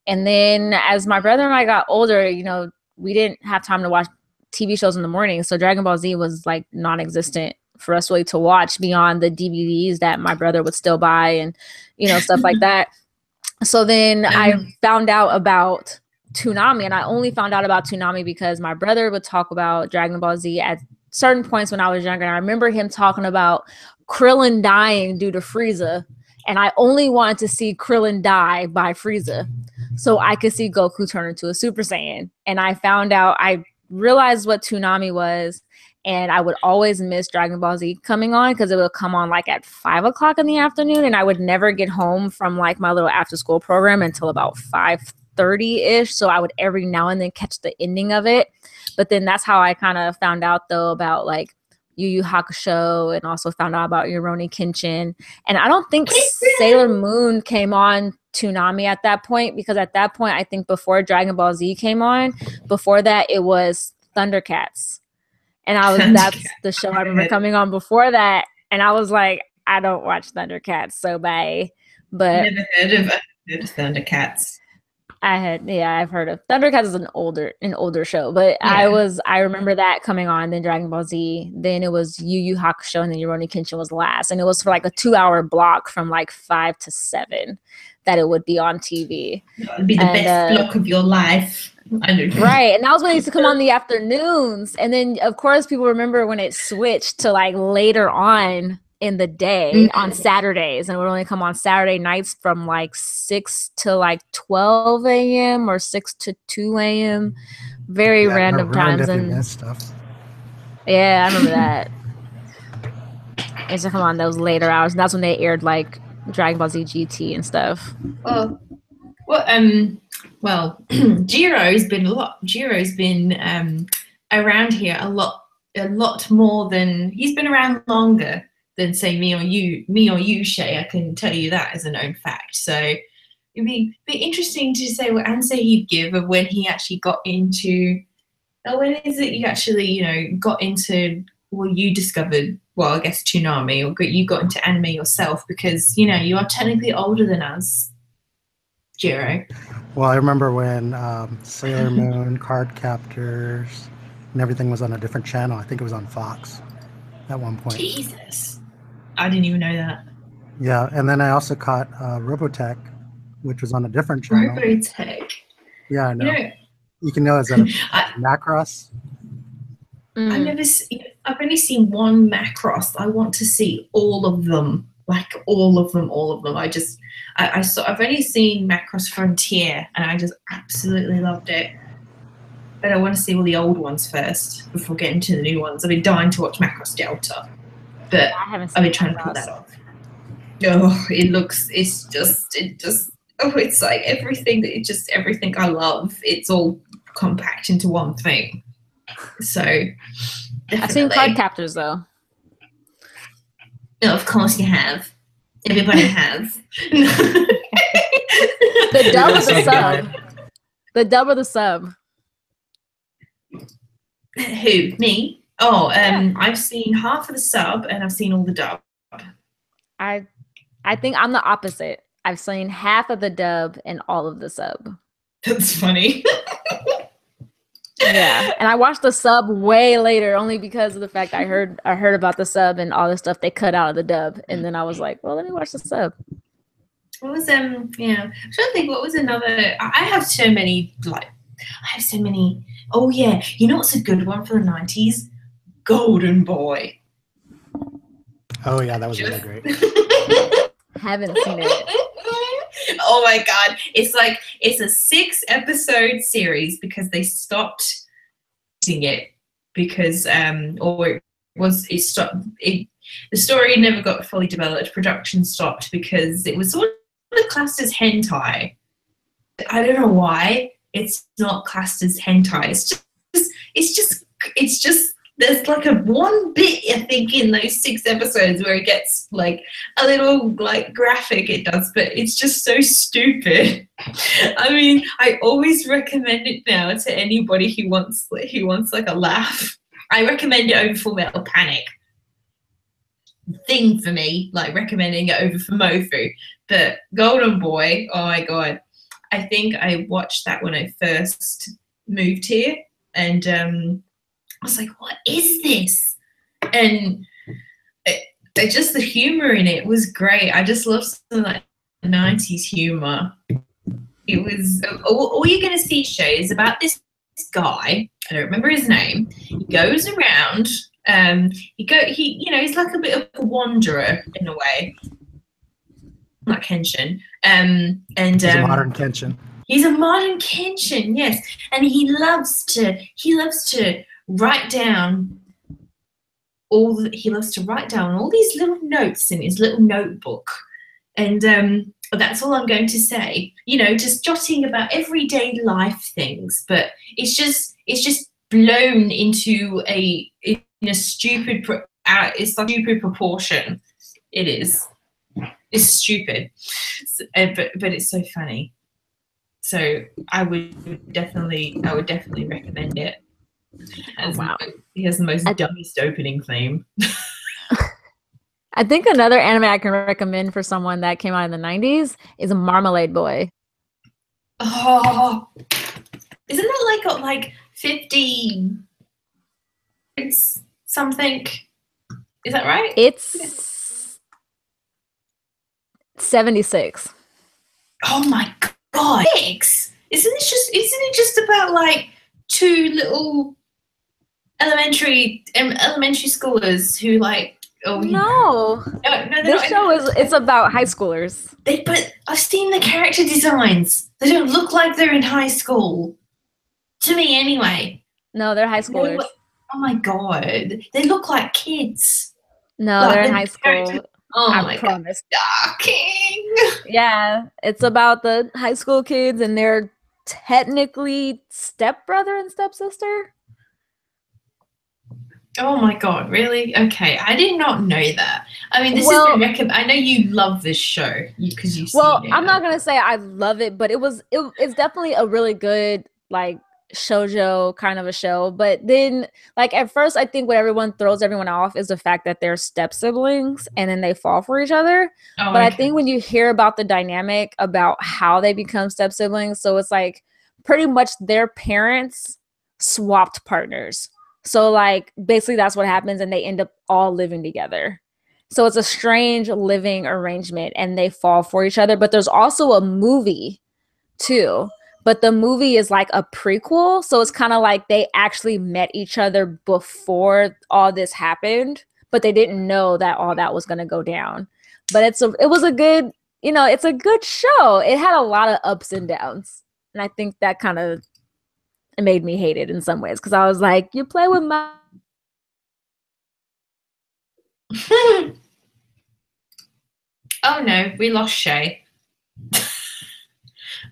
Speaker 3: And then as my brother and I got older, you know, we didn't have time to watch TV shows in the morning. So Dragon Ball Z was like non-existent for us really to watch beyond the DVDs that my brother would still buy and, you know, stuff like that. So then I found out about Toonami, and I only found out about Toonami because my brother would talk about Dragon Ball Z at certain points when I was younger. And I remember him talking about Krillin dying due to Frieza. And I only wanted to see Krillin die by Frieza so I could see Goku turn into a Super Saiyan. And I realized what Toonami was, and I would always miss Dragon Ball Z coming on because it would come on like at 5 o'clock in the afternoon, and I would never get home from like my little after school program until about 5:30-ish. So I would every now and then catch the ending of it. But then that's how I kind of found out though about like Yu Yu Hakusho, and also found out about Rurouni Kenshin. And I don't think Sailor Moon came on Toonami at that point, because at that point, I think before Dragon Ball Z came on, before that it was Thundercats. And that's the show I remember coming on before that. And I was like, I don't watch Thundercats, so bye. But
Speaker 1: Never heard of Thundercats.
Speaker 3: I've heard of Thundercats is an older show, but yeah. I remember that coming on, then Dragon Ball Z, then it was Yu Yu Hakusho, and then Rurouni Kenshin was last, and it was for like a 2-hour block from like 5 to 7 that it would be on TV.
Speaker 1: That would be the best block of your life.
Speaker 3: Right, and that was when it used to come on the afternoons, and then of course people remember when it switched to like later on in the day on Saturdays, and it would only come on Saturday nights from like 6 to like 12 a.m. or 6 to 2 a.m. Very random times. And
Speaker 2: stuff.
Speaker 3: Yeah, I remember that. It used to come on those later hours, and that's when they aired like Dragon Ball Z GT and stuff.
Speaker 1: Well, Gero's been around here a lot more than he's been around longer than say me or you, Shay. I can tell you that as a known fact. So be interesting to say what answer he'd give of when he actually got into. Or when is it you actually, you know, got into? Well, you discovered. Well, I guess Toonami, or you got into anime yourself because you know you are technically older than us, Gero.
Speaker 2: Well, I remember when Sailor Moon, Card Captors, and everything was on a different channel. I think it was on Fox at one point.
Speaker 1: Jesus, I didn't even know that.
Speaker 2: Yeah, and then I also caught Robotech, which was on a different channel.
Speaker 1: Robotech.
Speaker 2: Yeah, I know.
Speaker 1: You know,
Speaker 2: you can know it's a Macross.
Speaker 1: I've only seen one Macross. I want to see all of them, like all of them. I've only seen Macross Frontier, and I just absolutely loved it. But I want to see all the old ones first before getting to the new ones. I've been dying to watch Macross Delta, but I've been trying to put that off. Oh, it's like everything I love. It's all compact into one thing. So definitely.
Speaker 3: I've seen Card Captors though.
Speaker 1: No, of course you have. Everybody has.
Speaker 3: The dub or the sub? The dub or the sub?
Speaker 1: Who? Me? Oh, I've seen half of the sub and I've seen all the dub.
Speaker 3: I think I'm the opposite. I've seen half of the dub and all of the sub.
Speaker 1: That's funny.
Speaker 3: Yeah, and I watched the sub way later, only because of the fact I heard about the sub and all the stuff they cut out of the dub, and then I was like, well, let me watch the sub.
Speaker 1: What was I'm trying to think what was another. I have so many. Oh yeah, you know what's a good one for the 90s? Golden Boy.
Speaker 2: Oh yeah, that was really great.
Speaker 3: Haven't seen it.
Speaker 1: Oh my god, it's a 6-episode series because they stopped using it because the story never got fully developed. Production stopped because it was sort of classed as hentai. I don't know why it's not classed as hentai. It's just there's like a one bit I think in those 6 episodes where it gets like a little like graphic. It does, but it's just so stupid. I mean, I always recommend it now to anybody who wants like a laugh. I recommend it over Full Metal Panic. Thing for me, like recommending it over for Mofu. But Golden Boy, oh my god. I think I watched that when I first moved here, and I was like, what is this? And just the humor in it was great. I just love some of that 90s humor. It was all you're going to see, Shay, is about this guy. I don't remember his name. He goes around. He's like a bit of a wanderer in a way. Not Kenshin. He's a
Speaker 2: modern Kenshin.
Speaker 1: He's a modern Kenshin, yes. And he loves to write down all these little notes in his little notebook. And that's all I'm going to say. You know, just jotting about everyday life things, but it's just blown into a stupid proportion. It is. It's stupid, but it's so funny. So I would definitely recommend it.
Speaker 3: Wow,
Speaker 1: he has the most dumbest opening theme.
Speaker 3: I think another anime I can recommend for someone that came out in the 90s is Marmalade Boy.
Speaker 1: Oh, isn't that got like 50? It's something. Is that right?
Speaker 3: It's 76.
Speaker 1: Oh my god! 6? Isn't it just about like 2 little elementary schoolers who like? Oh
Speaker 3: no! This show it's about high schoolers.
Speaker 1: But I've seen the character designs. They don't look like they're in high school. To me, anyway.
Speaker 3: No, they're high schoolers.
Speaker 1: Oh my god, they look like kids.
Speaker 3: No, like, they're in high school.
Speaker 1: Oh
Speaker 3: I promise.
Speaker 1: Shocking.
Speaker 3: Yeah, it's about the high school kids, and they're technically stepbrother and stepsister.
Speaker 1: Oh my God, really? Okay, I did not know that. I mean, this
Speaker 3: Well-
Speaker 1: has been I know you love this show because you've
Speaker 3: Well,
Speaker 1: seen it.
Speaker 3: I'm not gonna say I love it, but it's definitely a really good like shoujo kind of a show. But then like at first I think what everyone throws everyone off is the fact that they're step siblings and then they fall for each other.
Speaker 1: Oh,
Speaker 3: But I
Speaker 1: okay.
Speaker 3: think when you hear about the dynamic about how they become step siblings, so it's like pretty much their parents swapped partners. So like basically that's what happens and they end up all living together. So it's a strange living arrangement and they fall for each other. But there's also a movie too. But the movie is like a prequel. So it's kind of like they actually met each other before all this happened, but they didn't know that all that was going to go down. But it was a good, it's a good show. It had a lot of ups and downs. And I think that kind of made me hate it in some ways because I was like, you play with my.
Speaker 1: Oh no, we lost Shay.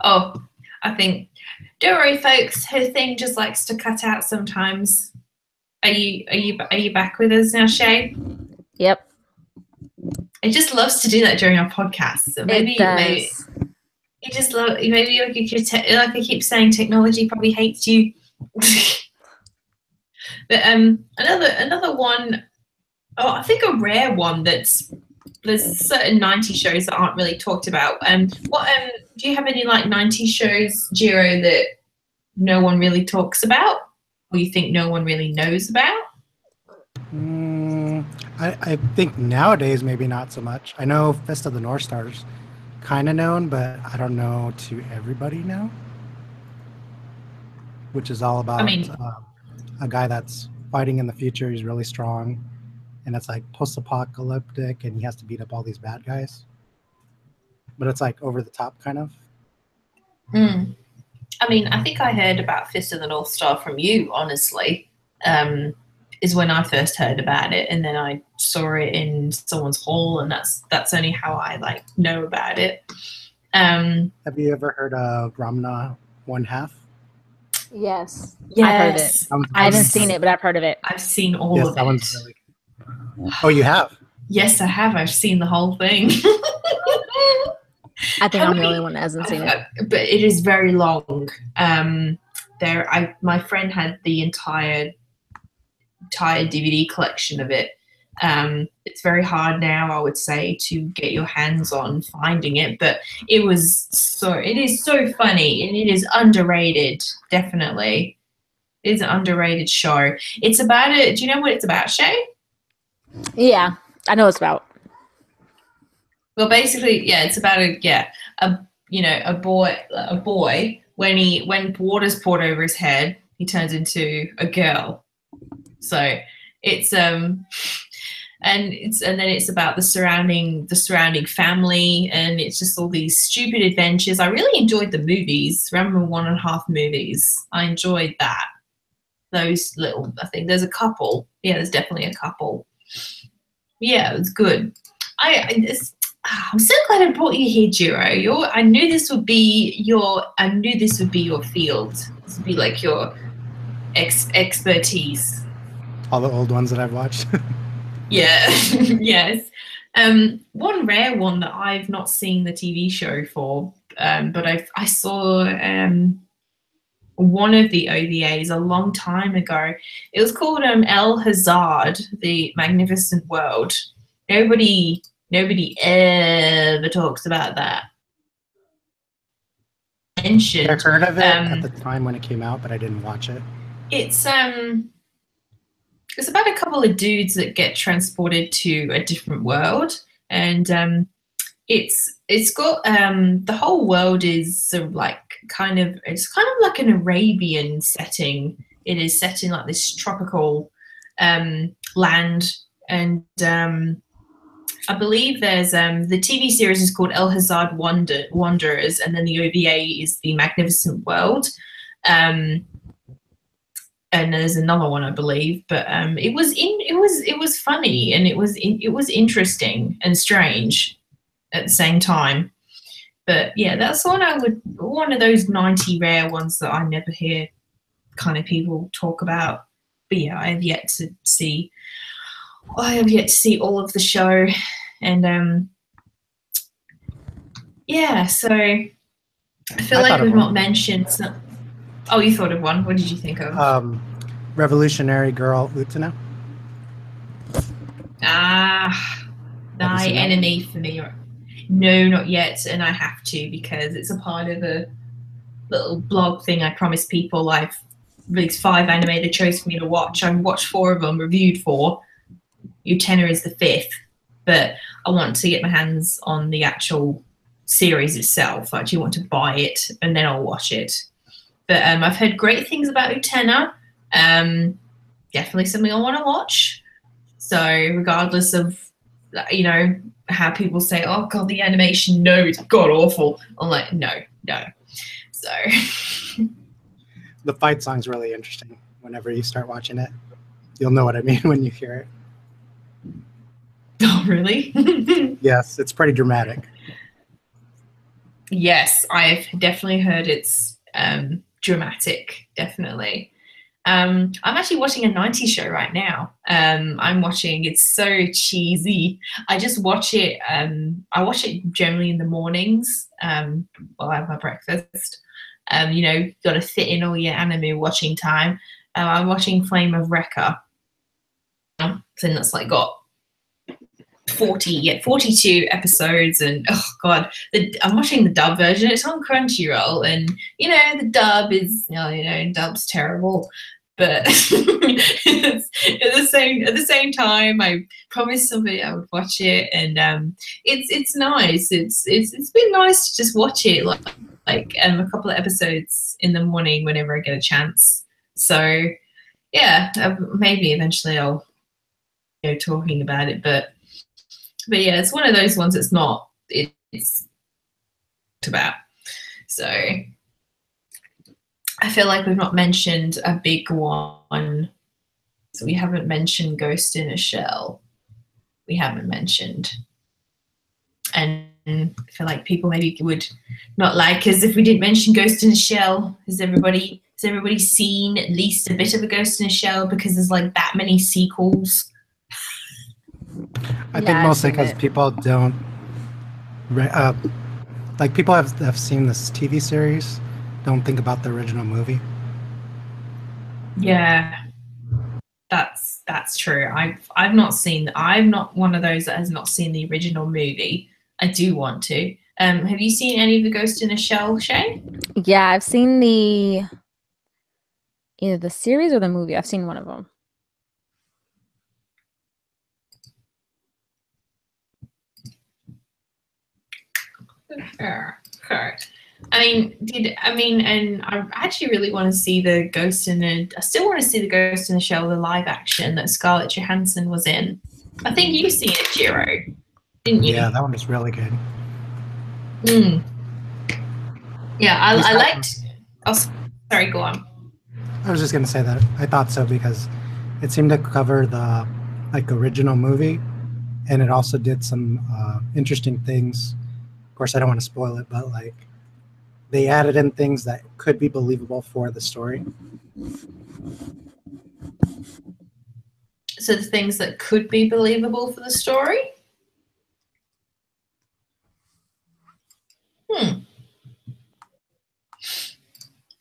Speaker 1: Oh, I think. Don't worry, folks. Her thing just likes to cut out sometimes. Are you back with us now, Shay?
Speaker 3: Yep.
Speaker 1: It just loves to do that during our podcast. So maybe
Speaker 3: It does.
Speaker 1: you just love. Maybe like I keep saying, technology probably hates you. But another one. Oh, I think a rare one there's certain 90s shows that aren't really talked about. What do you have any like 90s shows, Gero, that no one really talks about, or you think no one really knows about?
Speaker 2: I think nowadays maybe not so much. I know Fist of the North Star's kind of known, but I don't know to everybody now. Which is all about a guy that's fighting in the future. He's really strong, and it's like post-apocalyptic, and he has to beat up all these bad guys. But it's like over the top, kind of.
Speaker 1: I mean, I think I heard about Fist of the North Star from you, honestly. Is when I first heard about it, and then I saw it in someone's hall, and that's only how I like know about it.
Speaker 2: Have you ever heard of Ramna One Half?
Speaker 3: Yes.
Speaker 1: Yes.
Speaker 3: I've heard it. I haven't seen it, but I've heard of it.
Speaker 1: I've seen all of
Speaker 2: that
Speaker 1: it.
Speaker 2: One's really good. Oh, you have?
Speaker 1: Yes, I have. I've seen the whole thing.
Speaker 3: I think I'm the only one that hasn't seen it.
Speaker 1: But it is very long. My friend had the entire DVD collection of it. It's very hard now, I would say, to get your hands on finding it, but it is so funny, and it is underrated. Definitely, it is an underrated show. It's about it. Do you know what it's about, Shay?
Speaker 3: Yeah, I know it's about.
Speaker 1: Well, basically, yeah, it's about a boy when water's poured over his head, he turns into a girl. So it's and then it's about the surrounding family, and it's just all these stupid adventures. I really enjoyed the movies. Remember 1.5 movies. I enjoyed that. Those little, I think there's a couple. Yeah, there's definitely a couple. Yeah, it was good. I'm so glad I brought you here, Gero. I knew this would be your field. This would be like your expertise.
Speaker 2: All the old ones that I've watched.
Speaker 1: Yeah. Yes. One rare one that I've not seen the TV show for, but I saw one of the OVAs a long time ago. It was called El Hazard, The Magnificent World. Nobody ever talks about that.
Speaker 2: I heard of it at the time when it came out, but I didn't watch it.
Speaker 1: It's about a couple of dudes that get transported to a different world, and it's got the whole world is sort of like kind of like an Arabian setting. It is set in like this tropical land, and I believe there's the TV series is called El Hazard Wanderers, and then the OVA is The Magnificent World. And there's another one, I believe, but it was funny, and it was interesting and strange at the same time. But yeah, that's one of those 90 rare ones that I never hear kind of people talk about. yeah, I have yet to see all of the show, and yeah, so I feel like we've not mentioned some. Oh, you thought of one. What did you think of?
Speaker 2: Revolutionary Girl Utena.
Speaker 1: My enemy for me. No, not yet, and I have to, because it's a part of a little blog thing I promised people. I've released 5 anime they chose for me to watch. I've watched 4 of them, reviewed 4. Utena is the 5th, but I want to get my hands on the actual series itself. I actually want to buy it, and then I'll watch it. But I've heard great things about Utena. Definitely something I want to watch. So regardless of, you know, how people say, oh God, the animation, no, it's god awful. I'm like, no. So
Speaker 2: the fight song's really interesting. Whenever you start watching it, you'll know what I mean when you hear it.
Speaker 1: Oh, really?
Speaker 2: Yes, it's pretty dramatic.
Speaker 1: Yes, I've definitely heard it's dramatic, definitely. I'm actually watching a 90s show right now. It's so cheesy. I just watch it. I watch it generally in the mornings while I have my breakfast. You know, got to fit in all your anime watching time. I'm watching Flame of Recca. And that's like got 42 episodes, and oh God, I'm watching the dub version. It's on Crunchyroll, and you know the dub is, dub's terrible. But at the same time, I promised somebody I would watch it, and it's nice. It's been nice to just watch it like a couple of episodes in the morning whenever I get a chance. So yeah, maybe eventually I'll go talking about it, but yeah, it's one of those ones that's not it's about. So I feel like we've not mentioned a big one. So we haven't mentioned Ghost in a Shell. We haven't mentioned. And I feel like people maybe would not like us if we didn't mention Ghost in a Shell. Has everybody seen at least a bit of a Ghost in a Shell? Because there's like that many sequels.
Speaker 2: I think mostly because people don't like people have seen this TV series, don't think about the original movie.
Speaker 1: Yeah, that's true. I'm not one of those that has not seen the original movie. I do want to. Have you seen any of the Ghost in a Shell, Shay?
Speaker 3: Yeah, I've seen either the series or the movie. I've seen one of them.
Speaker 1: Sure. And I actually really want to see the Ghost in a. I still want to see the Ghost in the Shell, the live action that Scarlett Johansson was in. I think you've seen it, Gero, didn't you?
Speaker 2: Yeah, that one was really good.
Speaker 1: Yeah, I liked. Oh, sorry, go on.
Speaker 2: I was just gonna say that I thought so because it seemed to cover the original movie, and it also did some interesting things. Of course, I don't want to spoil it, but like they added in things that could be believable for the story.
Speaker 1: So the things that could be believable for the story?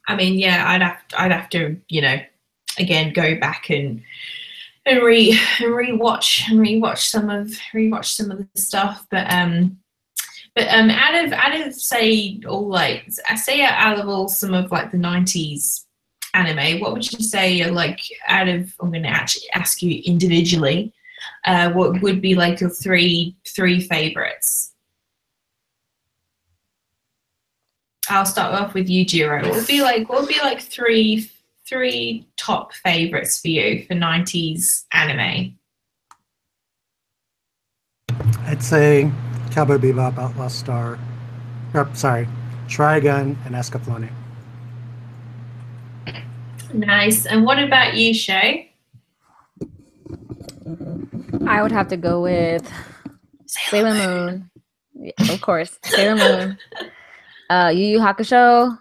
Speaker 1: I mean, yeah, I'd have to, again, go back and rewatch some of the stuff, but out of say out of all some of like the 90s anime, what would you say are like I'm going to actually ask you individually, what would be like your three favorites? I'll start off with you, Jiro. What would be like three top favorites for you for 90s anime?
Speaker 2: I'd say Cowboy Bebop, Outlaw Star, Trigun, and Escaflowne.
Speaker 1: Nice. And what about you, Shay?
Speaker 3: I would have to go with Sailor Moon. Yeah, of course, Sailor Moon. Yu Yu Hakusho.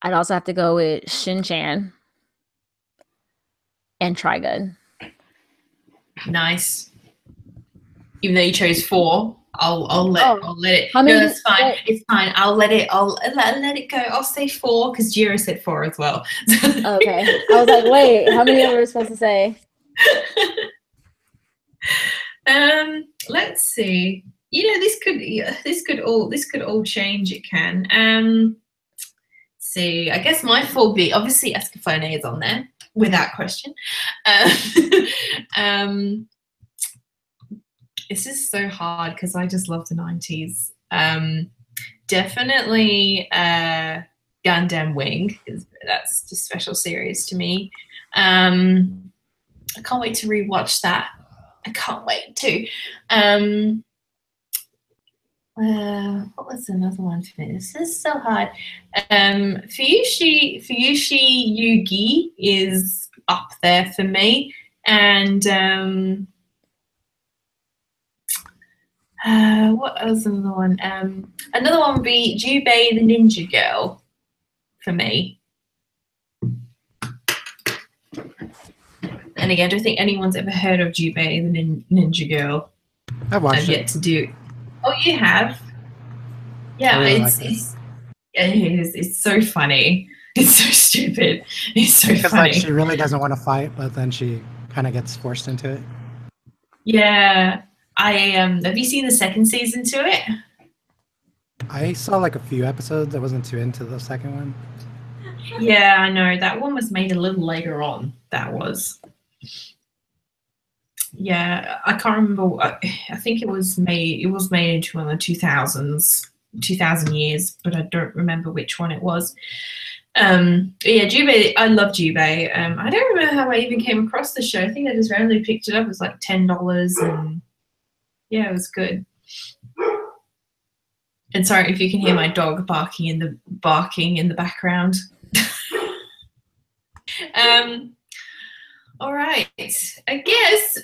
Speaker 3: I'd also have to go with Shin-Chan. and Trigun.
Speaker 1: Nice. Even though you chose 4, I'll let it.
Speaker 3: How many?
Speaker 1: No, that's fine. It's fine. I'll let it go. I'll say 4 because Gero said 4 as well.
Speaker 3: Okay. I was like, wait, how many were we supposed to say?
Speaker 1: Let's see. This could all change. It can. See, I guess my 4 be obviously Escafone is on there without question. This is so hard because I just love the 90s. Definitely Gundam Wing, that's just special series to me. I can't wait to rewatch that. I can't wait to. What was another one for me? This is so hard. Fuyushi Yugi is up there for me, and what was another one? Another one would be Jubei the Ninja Girl for me. And again, I don't think anyone's ever heard of Jubei the Ninja Girl.
Speaker 2: I've watched
Speaker 1: I've yet to do. Oh, you have? Yeah,
Speaker 2: really
Speaker 1: it's so funny. It's so stupid. It's so
Speaker 2: because
Speaker 1: funny.
Speaker 2: like she really doesn't want to fight, but then she kind of gets forced into it.
Speaker 1: Yeah, have you seen the second season to it?
Speaker 2: I saw like a few episodes. I wasn't too into the second one.
Speaker 1: Yeah, I know that one was made a little later on. That was. Yeah, I can't remember. I think it was made. It was made into one of the 2000 years, but I don't remember which one it was. Yeah, Jubei. I love Jubei. I don't remember how I even came across the show. I think I just randomly picked it up. It was like $10, and yeah, it was good. And sorry if you can hear my dog barking in the background. All right. I guess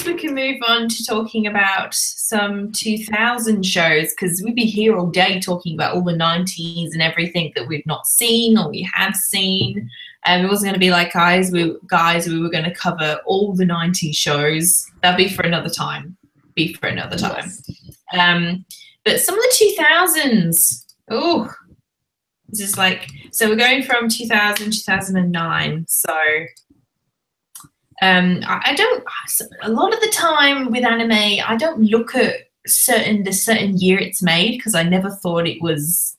Speaker 1: we can move on to talking about some 2000 shows because we'd be here all day talking about all the 90s and everything that we've not seen or we have seen. It wasn't going to be like guys, we were going to cover all the 90s shows. That'd be for another time. Yes. But some of the 2000s. Oh. This is like, so we're going from 2000, 2009. So I don't, a lot of the time with anime, I don't look at the certain year it's made because I never thought it was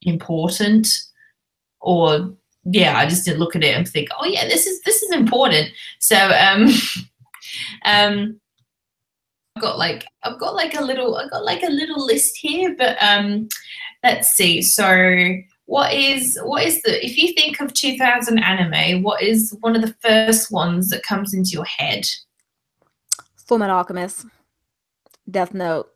Speaker 1: important, or yeah, I just didn't look at it and think, oh yeah, this is important. So I've got like a little list here, but let's see. So what is the, if you think of 2000 anime, what is one of the first ones that comes into your head?
Speaker 3: Fullmetal Alchemist, Death Note,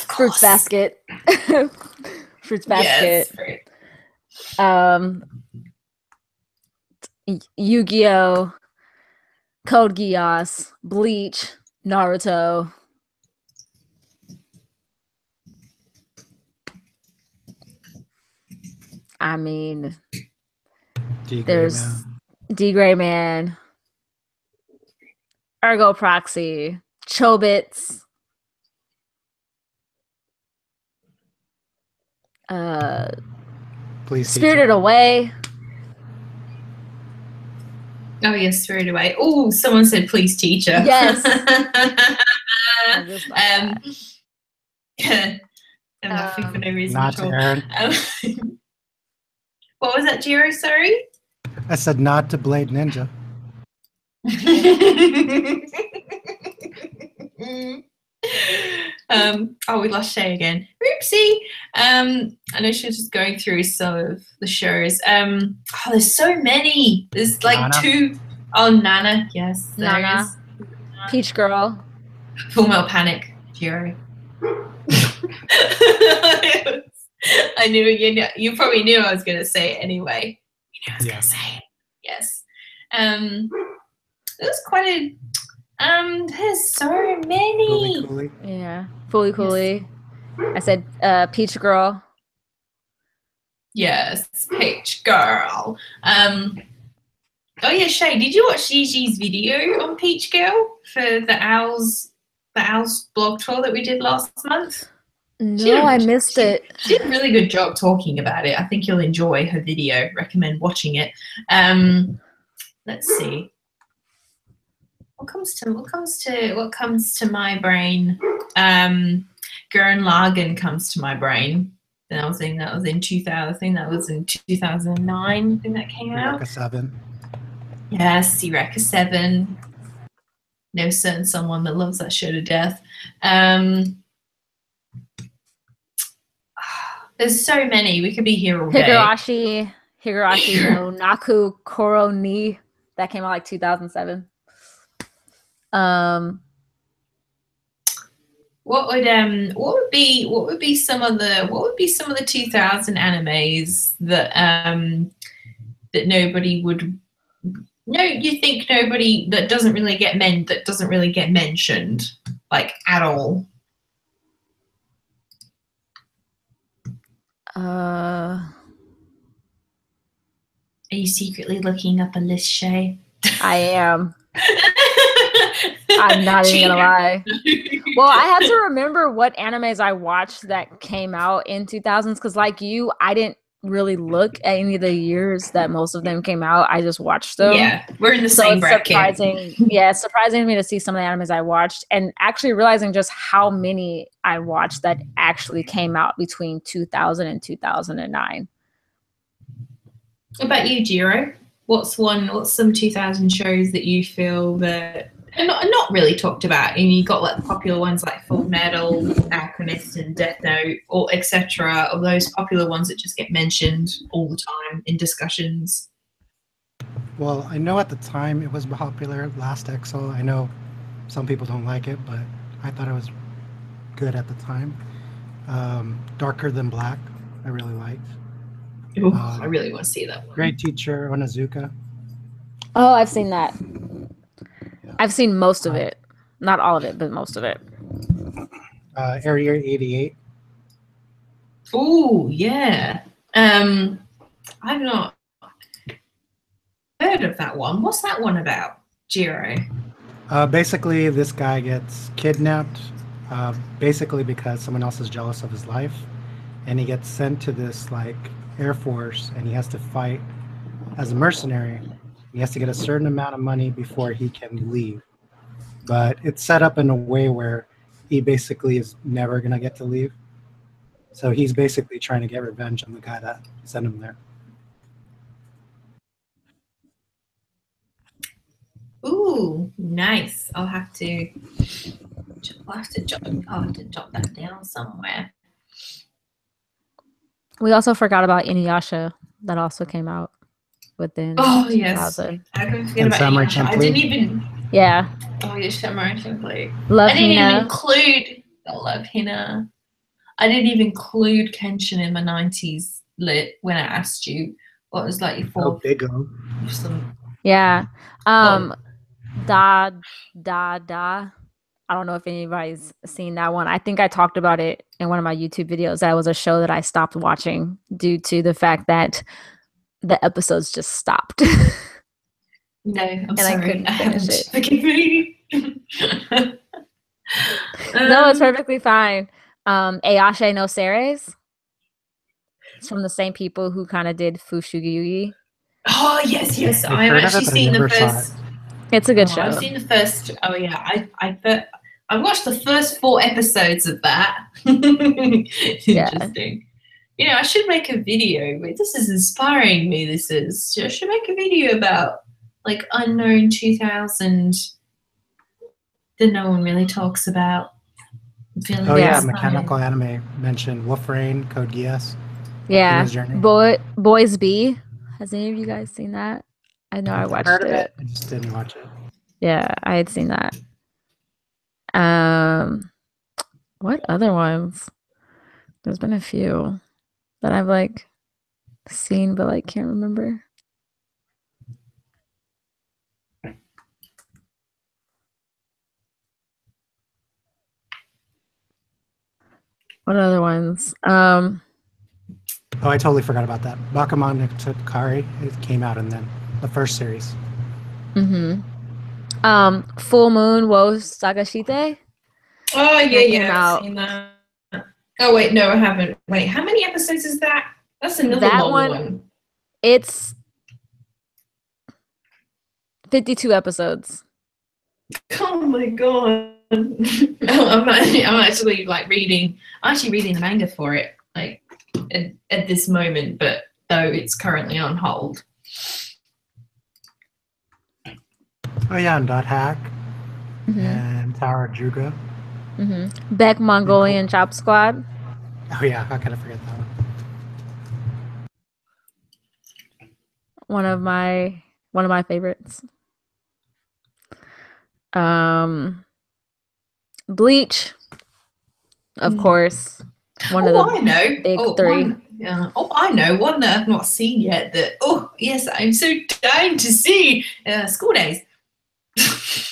Speaker 3: Fruits Basket, Fruits Basket, yes, Yu-Gi-Oh, Code Geass, Bleach, Naruto. I mean, there's D-Gray Man, Ergo Proxy, Chobits, Spirited Away.
Speaker 1: Oh yes, Spirited Away. Oh, someone said please teacher.
Speaker 3: Yes.
Speaker 1: I'm laughing for no reason
Speaker 2: not
Speaker 1: at all.
Speaker 2: Aaron.
Speaker 1: What was that, Gero? Sorry?
Speaker 2: I said not to Blade Ninja.
Speaker 1: Oh, we lost Shay again. Oopsie. I know she was just going through some of the shows. There's so many. There's like Nana. 2. Oh, Nana. Yes.
Speaker 3: Nana. Peach Girl.
Speaker 1: Fullmetal Panic. Gero. I knew you probably knew I was going to say it anyway. You knew I was going to say it. Yes. It was quite a. There's so many.
Speaker 2: Fully.
Speaker 3: Yeah, Fully Cooley. Yes. I said Peach Girl.
Speaker 1: Yes, Peach Girl. Oh yeah, Shay, did you watch Gigi's video on Peach Girl for the Owls blog tour that we did last month?
Speaker 3: No, I missed it.
Speaker 1: She did a really good job talking about it. I think you'll enjoy her video. Recommend watching it. Let's see. What comes to my brain? Gurren Lagann comes to my brain. That was in 2000. I think that was in 2009. I think that came out.
Speaker 2: Eureka 7.
Speaker 1: Yes, Eureka 7. No certain someone that loves that show to death. There's so many. We could be here all day.
Speaker 3: Higurashi no Naku Koro ni. That came out like 2007.
Speaker 1: What would be some of the 2000 animes that that nobody would you think nobody that doesn't really get mentioned like at all? Are you secretly looking up a list, Shay?
Speaker 3: I am. I'm not even gonna lie. Well, I had to remember what animes I watched that came out in 2000s because, like you, I didn't really look at any of the years that most of them came out. I just watched them.
Speaker 1: Yeah, we're in the same bracket.
Speaker 3: It's surprising to me to see some of the animes I watched and actually realizing just how many I watched that actually came out between 2000 and 2009.
Speaker 1: What about you, Gero? What's some 2000 shows that you feel that are not really talked about? And you got like the popular ones like Full Metal, Alchemist, and Death Note, or etc. Of those popular ones that just get mentioned all the time in discussions.
Speaker 2: Well, I know at the time it was popular. Last Exo. I know some people don't like it, but I thought it was good at the time. Darker Than Black, I really liked.
Speaker 1: Ooh, I really want to see that one.
Speaker 2: Great Teacher Onizuka.
Speaker 3: Oh, I've seen that. Yeah. I've seen most of it. Not all of it, but most of it.
Speaker 2: Area 88.
Speaker 1: Oh, yeah. I've not heard of that one. What's that one about, Gero?
Speaker 2: Basically, this guy gets kidnapped, basically because someone else is jealous of his life, and he gets sent to this like Air Force, and he has to fight as a mercenary. He has to get a certain amount of money before he can leave. But it's set up in a way where he basically is never going to get to leave. So he's basically trying to get revenge on the guy that sent him there.
Speaker 1: Ooh, nice. I'll have to jot that down somewhere.
Speaker 3: We also forgot about Inuyasha. That also came out within 2000.
Speaker 1: Yes. I couldn't forget about
Speaker 2: Samurai
Speaker 1: Inuyasha.
Speaker 2: Champloo.
Speaker 1: I didn't even.
Speaker 3: Yeah.
Speaker 1: Oh yeah, Samurai Champloo.
Speaker 3: Love
Speaker 1: I didn't
Speaker 3: Hina.
Speaker 1: even include. I love Hina. I didn't even include Kenshin in my 90s lit when I asked you what was like your fourth.
Speaker 2: Big O.
Speaker 3: Yeah. Da. I don't know if anybody's seen that one. I think I talked about it in one of my YouTube videos. That was a show that I stopped watching due to the fact that the episodes just stopped.
Speaker 1: No, I'm sorry.
Speaker 3: I couldn't finish it.
Speaker 1: Forgive me.
Speaker 3: No, it's perfectly fine. Ayase no Seres. It's from the same people who kind of did Fushigi.
Speaker 1: Oh, yes. I've actually seen the first.
Speaker 3: It's a good show.
Speaker 1: I've seen the first. Oh, yeah. I watched the first 4 episodes of that. Interesting. You know, I should make a video. This is inspiring me. I should make a video about like unknown 2000 that no one really talks about.
Speaker 2: Oh yeah, Mechanical Anime mentioned Wolf Rain, Code Geass.
Speaker 3: Yeah, Boys B. Has any of you guys seen that? I know I watched it.
Speaker 2: I just didn't watch it.
Speaker 3: Yeah, I had seen that. What other ones? There's been a few that I've like seen but like can't remember. What other ones?
Speaker 2: Oh, I totally forgot about that. Bakuman no Takari, it came out in then the first series.
Speaker 3: Mm-hmm. Full Moon wo Sagashite.
Speaker 1: Oh
Speaker 3: That
Speaker 1: yeah,
Speaker 3: came
Speaker 1: I've
Speaker 3: out.
Speaker 1: seen that. Oh wait, no, I haven't. Wait, how many episodes is that? That's another
Speaker 3: That
Speaker 1: long
Speaker 3: one-
Speaker 1: one.
Speaker 3: It's 52 episodes.
Speaker 1: Oh my god. I'm actually like reading. I'm actually reading the manga for it, like at this moment, but though it's currently on hold.
Speaker 2: Oh yeah, and Dot Hack
Speaker 3: Mm-hmm.
Speaker 2: and Tower of Juga.
Speaker 3: Mm-hmm. Beck Mongolian Chop Squad.
Speaker 2: Oh yeah, how can I forget that one?
Speaker 3: One of my favorites. Bleach, of course. One of the
Speaker 1: I know.
Speaker 3: big three.
Speaker 1: I know one that I've not seen yet. That yes, I'm so dying to see. School Days.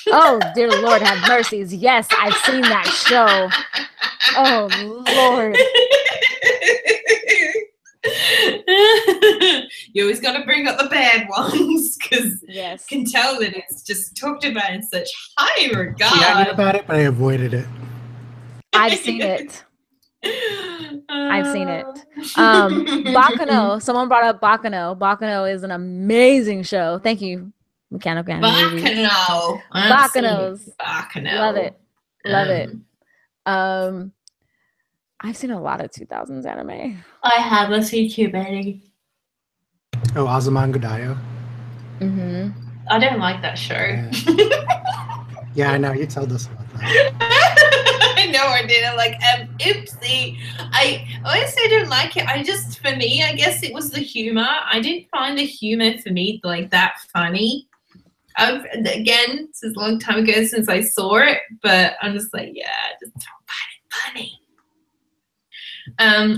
Speaker 3: Oh, dear Lord, have mercies. Yes, I've seen that show. Oh, Lord.
Speaker 1: You always got to bring up the bad ones because
Speaker 3: Yes.
Speaker 1: you can tell that it's just talked about in such high regard.
Speaker 2: See, I knew about it, but I avoided it.
Speaker 3: I've seen it. I've seen it. Baccano. Someone brought up Baccano. Baccano is an amazing show. Thank you, Mechanical Anime Reviews.
Speaker 1: Baccano.
Speaker 3: Baccanos.
Speaker 1: Baccano.
Speaker 3: Love it. Love it. I've seen a lot of 2000s anime.
Speaker 1: I haven't seen too many.
Speaker 2: Oh, Azuman Godayo.
Speaker 3: Mm-hmm.
Speaker 1: I don't like that show.
Speaker 2: Yeah, I know. You told us about that.
Speaker 1: No, I didn't. Like, oopsie. I honestly don't like it. For me, I guess it was the humor. I didn't find the humor for me like that funny. Again, this is a long time ago since I saw it, but I'm just like, yeah, I just don't find it funny. I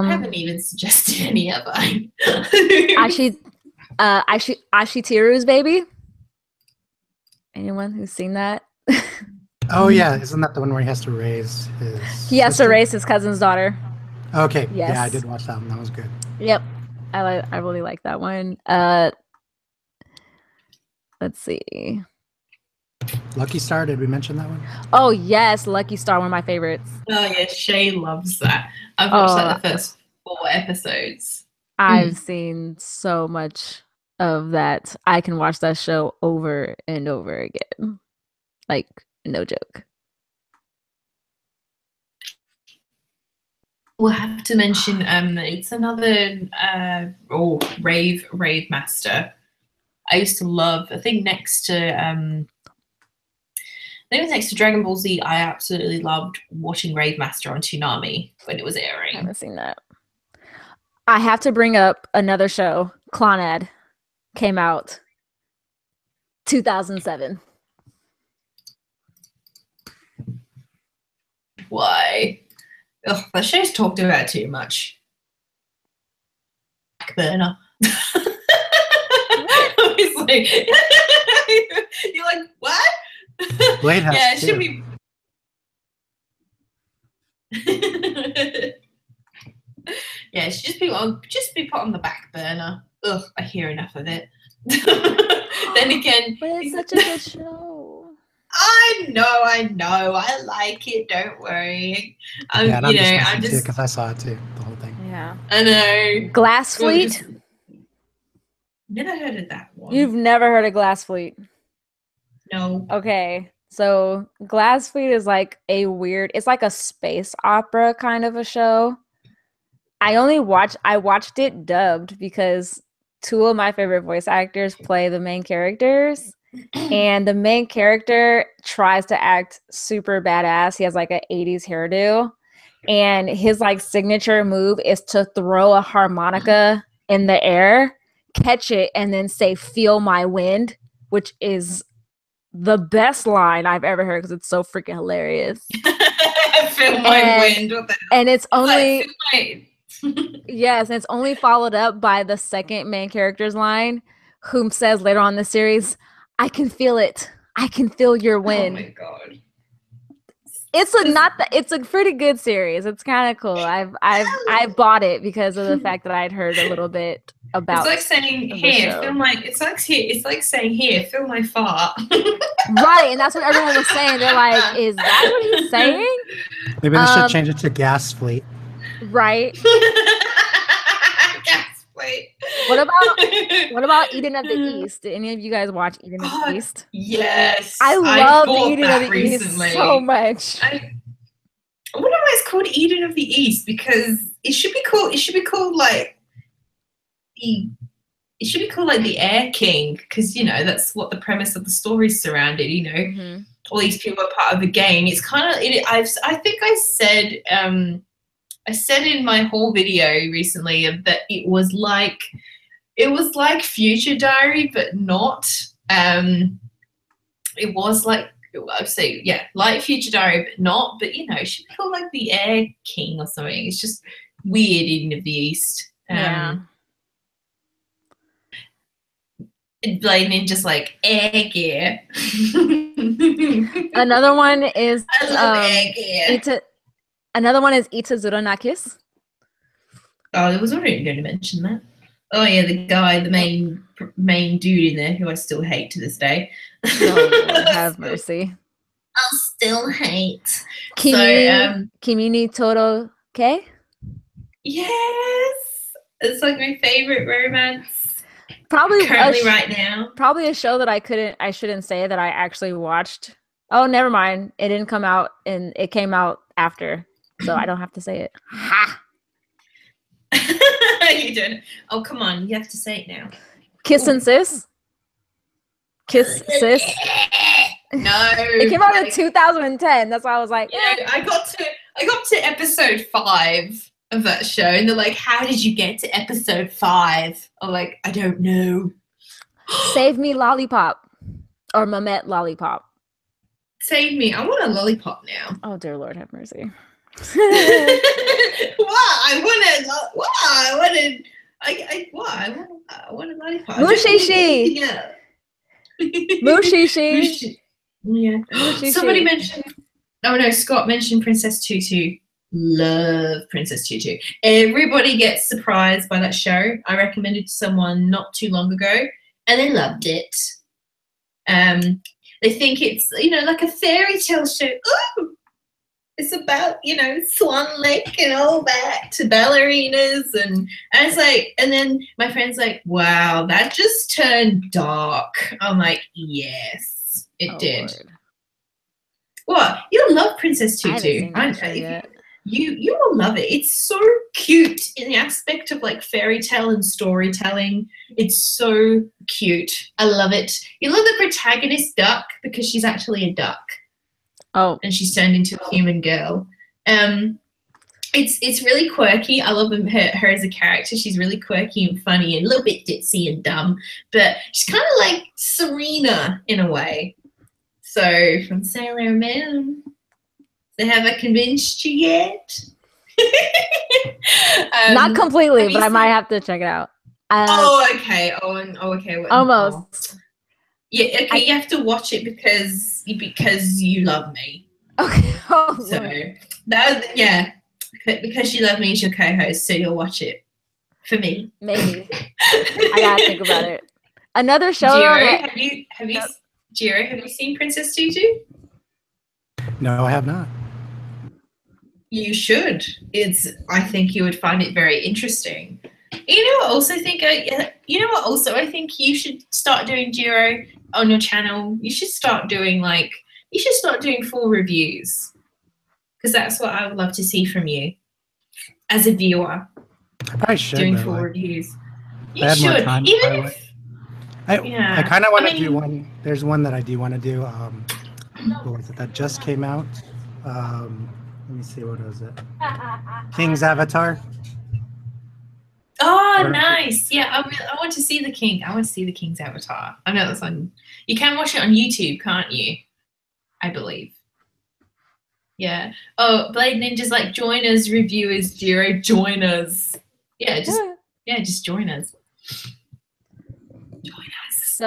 Speaker 1: haven't even suggested any, have I?
Speaker 3: Ashitiru's Baby. Anyone who's seen that?
Speaker 2: Oh yeah, isn't that the one where he has to raise his?
Speaker 3: He has to raise his cousin's daughter.
Speaker 2: Okay,
Speaker 3: Yes.
Speaker 2: Yeah, I did watch that one. That was good.
Speaker 3: Yep, I really like that one. Let's see.
Speaker 2: Lucky Star, did we mention that one?
Speaker 3: Oh yes, Lucky Star, one of my favorites.
Speaker 1: Oh yeah, Shay loves that. I've watched like the first 4 episodes.
Speaker 3: I've seen so much of that. I can watch that show over and over again. Like, no joke.
Speaker 1: We'll have to mention it's another Rave Master. I used to love, I think next to Dragon Ball Z, I absolutely loved watching Rave Master on Toonami when it was airing.
Speaker 3: I haven't seen that. I have to bring up another show. Clannad came out 2007.
Speaker 1: Why? Ugh, that show's talked about too much. Backburner. Obviously. You're like, what?
Speaker 2: Blade has
Speaker 1: yeah, it
Speaker 2: too.
Speaker 1: should be. Yeah, it should just be put on the back burner. Ugh, I hear enough of it. Then again,
Speaker 3: But it's such a good show.
Speaker 1: I know. I like it. Don't worry.
Speaker 2: Yeah, and I'm just because I saw it too, the whole thing.
Speaker 3: Yeah,
Speaker 1: I know.
Speaker 3: Glass Fleet.
Speaker 1: Never heard of that one.
Speaker 3: You've never heard of Glass Fleet?
Speaker 1: No.
Speaker 3: Okay, so Glass Fleet is like it's like a space opera kind of a show. I watched it dubbed because 2 of my favorite voice actors play the main characters. And the main character tries to act super badass. He has like an 80s hairdo. And his like signature move is to throw a harmonica in the air, catch it, and then say, "Feel my wind," which is the best line I've ever heard because it's so freaking hilarious.
Speaker 1: Feel my wind. What the hell?
Speaker 3: And it's only
Speaker 1: Like,
Speaker 3: yes, and it's only followed up by the second main character's line, whom says later on in the series, "I can feel it. I can feel your wind."
Speaker 1: Oh my god.
Speaker 3: It's a pretty good series. It's kind of cool. I've bought it because of the fact that I'd heard a little bit about.
Speaker 1: It's like saying here, film my. It's like saying here, film my fart.
Speaker 3: Right, and that's what everyone was saying. They're like, "Is that what he's saying?"
Speaker 2: Maybe they should change it to gas fleet.
Speaker 3: Right.
Speaker 1: Gas fleet.
Speaker 3: What about Eden of the East? Did any of you guys watch Eden of the East?
Speaker 1: Yes.
Speaker 3: I love Eden of the East so much.
Speaker 1: I wonder why it's called Eden of the East, because it should be called like the Air King, because that's what the premise of the story is surrounded. All these people are part of the game. It's kind of I think I said in my whole video recently that it was like Future Diary, but not. It was like, I'd say, like Future Diary, but not. But it should be called like the Air King or something. It's just weird, Eden of the East.
Speaker 3: Yeah.
Speaker 1: Blaming just like air gear.
Speaker 3: Another one is
Speaker 1: I love air gear.
Speaker 3: Another one is Itazura Nakis.
Speaker 1: Oh, I was already going to mention that. Oh yeah, the guy, the main dude in there, who I still hate to this day.
Speaker 3: Oh, Lord, have mercy.
Speaker 1: I'll still hate.
Speaker 3: Kimi ni Toro Ke?
Speaker 1: Yes, it's like my favorite romance.
Speaker 3: Probably
Speaker 1: currently right now.
Speaker 3: Probably a show that I shouldn't say that I actually watched. Oh, never mind. It didn't come out, and it came out after, so I don't have to say it. Ha!
Speaker 1: You don't. Oh, come on. You have to say it now.
Speaker 3: Kiss and Sis? Kiss Sis?
Speaker 1: No.
Speaker 3: It came out in 2010. That's why I was like,
Speaker 1: I got to episode 5 of that show, and they're like, how did you get to episode 5? I'm like, I don't know.
Speaker 3: Save me lollipop. Or Mamet lollipop.
Speaker 1: Save me. I want a lollipop now.
Speaker 3: Oh, dear Lord, have mercy.
Speaker 1: I want a lollipop.
Speaker 3: Mushishi.
Speaker 1: Yeah.
Speaker 3: Mushishi.
Speaker 1: Yeah.
Speaker 3: Mushishi.
Speaker 1: Somebody mentioned. Oh no, Scott mentioned Princess Tutu. Love Princess Tutu. Everybody gets surprised by that show. I recommended to someone not too long ago, and they loved it. They think it's like a fairy tale show. Ooh! It's about, Swan Lake and all that, to ballerinas, and it's like, and then my friend's like, wow, that just turned dark. I'm like, yes, it did. Lord. What? You'll love Princess Tutu.
Speaker 3: I haven't seen that show yet.
Speaker 1: You will love it. It's so cute in the aspect of like fairy tale and storytelling. It's so cute. I love it. You love the protagonist duck because she's actually a duck.
Speaker 3: Oh.
Speaker 1: And she's turned into a human girl. It's really quirky. I love her as a character. She's really quirky and funny and a little bit ditzy and dumb, but she's kind of like Serena in a way. So from Sailor Moon, so have I convinced you yet?
Speaker 3: Not completely, but I might have to check it out.
Speaker 1: Okay. Okay.
Speaker 3: Almost.
Speaker 1: Yeah, okay, you have to watch it because you love me.
Speaker 3: Okay. Oh,
Speaker 1: so because you love me as your co-host, so you'll watch it for me.
Speaker 3: Maybe. I gotta think about it. Another show.
Speaker 1: Gero, have you seen Princess Tutu?
Speaker 2: No, I have not.
Speaker 1: You should. I think you would find it very interesting. You know what? Also, I think you should start doing, Gero, on your channel. You should start doing full reviews, because that's what I would love to see from you as a viewer.
Speaker 2: I probably should
Speaker 1: doing full reviews. You
Speaker 2: I
Speaker 1: should.
Speaker 2: Time,
Speaker 1: Even if
Speaker 2: I kind of want to do one. There's one that I do want to do. What was it that just came out? Let me see. What was it? King's Avatar.
Speaker 1: Oh, nice. Yeah, I want to see the King. I want to see the King's Avatar. I know that's on. You can watch it on YouTube, can't you? I believe. Yeah. Oh, Blade Ninja's like, join us, reviewers, Gero, join us. Yeah, just join us. Join us.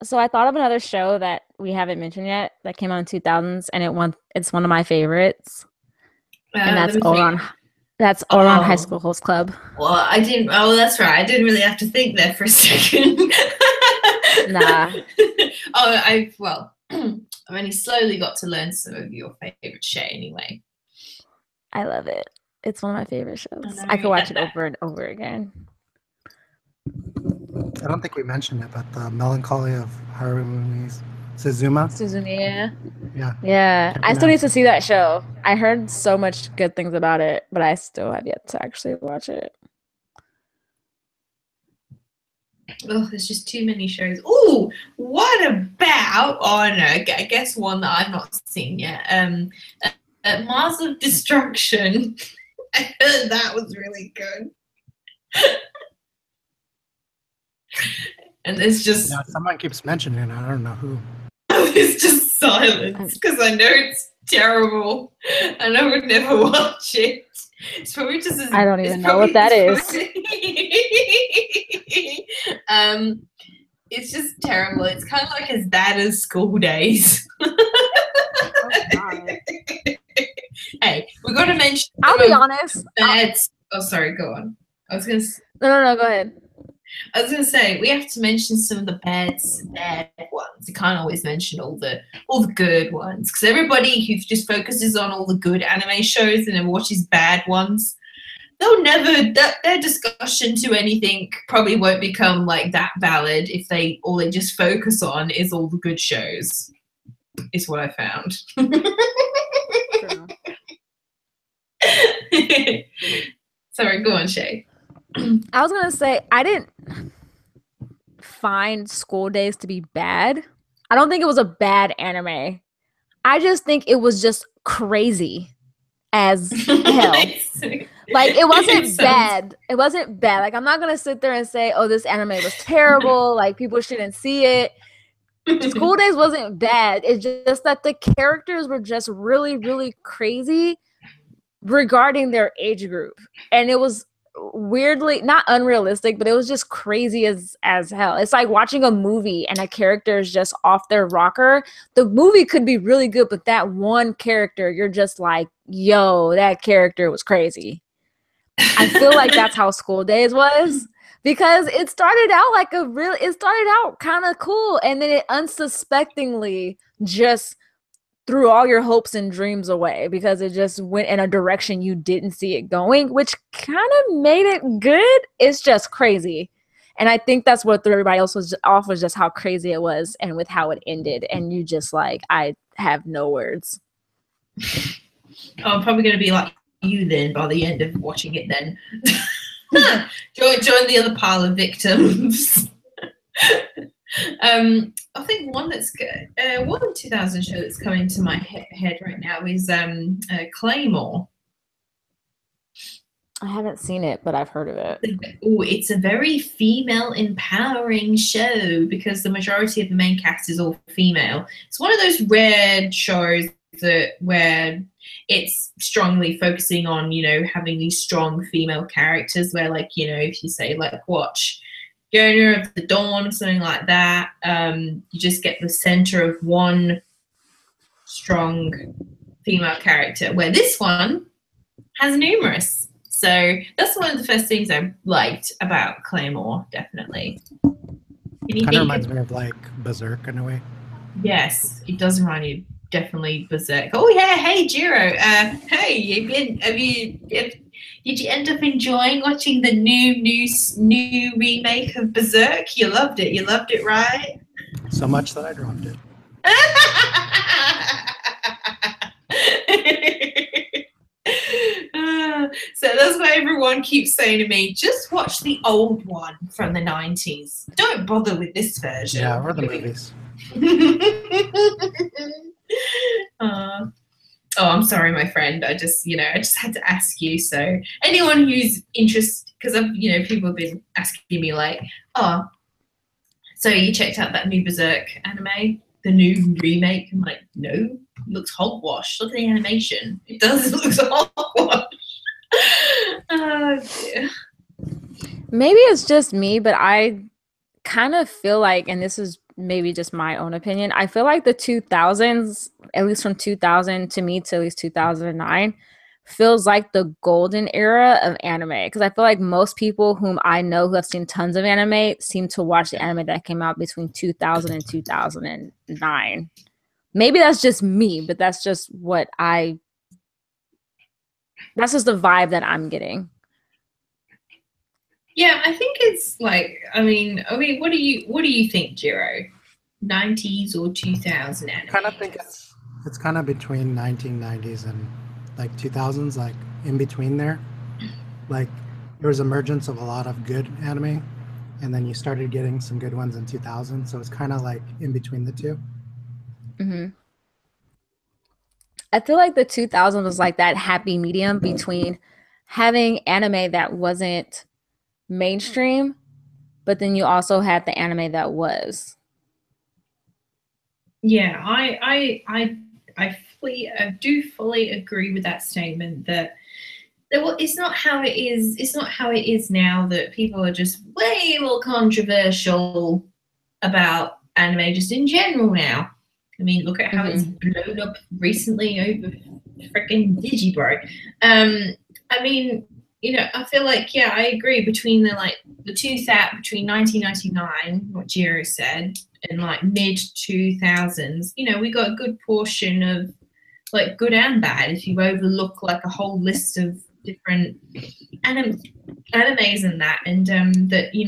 Speaker 3: So I thought of another show that we haven't mentioned yet that came out in 2000s, and it's one of my favorites, and that's Ouran. That's Ouran High School Host Club.
Speaker 1: Well, I didn't. Oh, that's right. I didn't really have to think there for a second.
Speaker 3: Nah.
Speaker 1: I've only slowly got to learn some of your favorite Shay anyway.
Speaker 3: I love it. It's one of my favorite shows. I could watch it over and over again.
Speaker 2: I don't think we mentioned it, but the Melancholy of Harumi's Suzume. Yeah.
Speaker 3: I still need to see that show. I heard so much good things about it, but I still have yet to actually watch it.
Speaker 1: Oh, there's just too many shows. Oh, what about? Oh no, I guess one that I've not seen yet. Mars of Destruction. I heard that was really good. And there's just
Speaker 2: someone keeps mentioning it. I don't know who.
Speaker 1: It's just silence because I know it's terrible and I would never watch it. It's probably just
Speaker 3: I don't even know what that is.
Speaker 1: It's just terrible. It's kind of like as bad as School Days. Hey, we got to mention.
Speaker 3: I'll be honest.
Speaker 1: Oh, sorry. Go on. I was gonna.
Speaker 3: No. Go ahead.
Speaker 1: I was gonna say we have to mention some of the bad ones. You can't always mention all the good ones because everybody who just focuses on all the good anime shows and then watches bad ones, they'll never their discussion to anything probably won't become like that valid if all they just focus on is all the good shows. Is what I found. Sorry, go on, Shay.
Speaker 3: I was gonna say I didn't find School Days to be bad. I don't think it was a bad anime. I just think it was just crazy as hell. Like it wasn't bad. It wasn't bad. Like I'm not gonna sit there and say, "Oh, this anime was terrible." Like people shouldn't see it. School Days wasn't bad. It's just that the characters were just really, really crazy regarding their age group, and it was weirdly not unrealistic, but it was just crazy as hell. It's like watching a movie and a character is just off their rocker. The movie could be really good, but that one character, you're just like, yo, that character was crazy. I feel like that's how School Days was, because it started out kind of cool, and then it unsuspectingly just threw all your hopes and dreams away because it just went in a direction you didn't see it going, which kind of made it good. It's just crazy. And I think that's what threw everybody else was just how crazy it was and with how it ended. And you just like, I have no words.
Speaker 1: I'm probably going to be like you then by the end of watching it then. join the other pile of victims. I think one that's good. One 2000 show that's coming to my head right now is Claymore.
Speaker 3: I haven't seen it, but I've heard of it.
Speaker 1: Oh, it's a very female empowering show because the majority of the main cast is all female. It's one of those rare shows where it's strongly focusing on, having these strong female characters where, like, if you say, like, watch Gero of the Dawn or something like that, you just get the center of one strong female character, where this one has numerous. So that's one of the first things I liked about Claymore, definitely.
Speaker 2: Kind of reminds me of like Berserk in a way.
Speaker 1: Yes, it does remind you definitely Berserk. Oh yeah, hey Gero. Did you end up enjoying watching the new remake of Berserk? You loved it, right?
Speaker 2: So much that I dropped it.
Speaker 1: So that's why everyone keeps saying to me, just watch the old one from the 90s. Don't bother with this version.
Speaker 2: Yeah, or the movies.
Speaker 1: Oh, I'm sorry, my friend. I just had to ask you. So anyone who's interested, because people have been asking me like, oh, so you checked out that new Berserk anime, the new remake? I'm like, no, it looks hogwash. Look at the animation. It does. It looks hogwash. Oh dear.
Speaker 3: Maybe it's just me, but I kind of feel like, and this is maybe just my own opinion. I feel like the 2000s, at least from 2000 to me to at least 2009, feels like the golden era of anime. Because I feel like most people whom I know who have seen tons of anime seem to watch the anime that came out between 2000 and 2009. Maybe that's just me, but that's just that's just the vibe that I'm getting.
Speaker 1: Yeah, I think it's like, I mean, what do you think, Gero? 90s or 2000 anime?
Speaker 2: I kind of think it's kind of between 1990s and like 2000s, like in between there. Like there was emergence of a lot of good anime, and then you started getting some good ones in 2000. So it's kind of like in between the two.
Speaker 3: Mm-hmm. I feel like the 2000s was like that happy medium between having anime that wasn't mainstream, but then you also had the anime that was.
Speaker 1: Yeah, I do fully agree with that statement that it's not how it is. It's not how it is now that people are just way more controversial about anime just in general now. I mean, look at how it's blown up recently over freaking Digibro. I mean, you know, I feel like, yeah, I agree between between 1999, what Gero said, and like mid 2000s, you know, we got a good portion of like good and bad if you overlook like a whole list of different animes and that, and that, you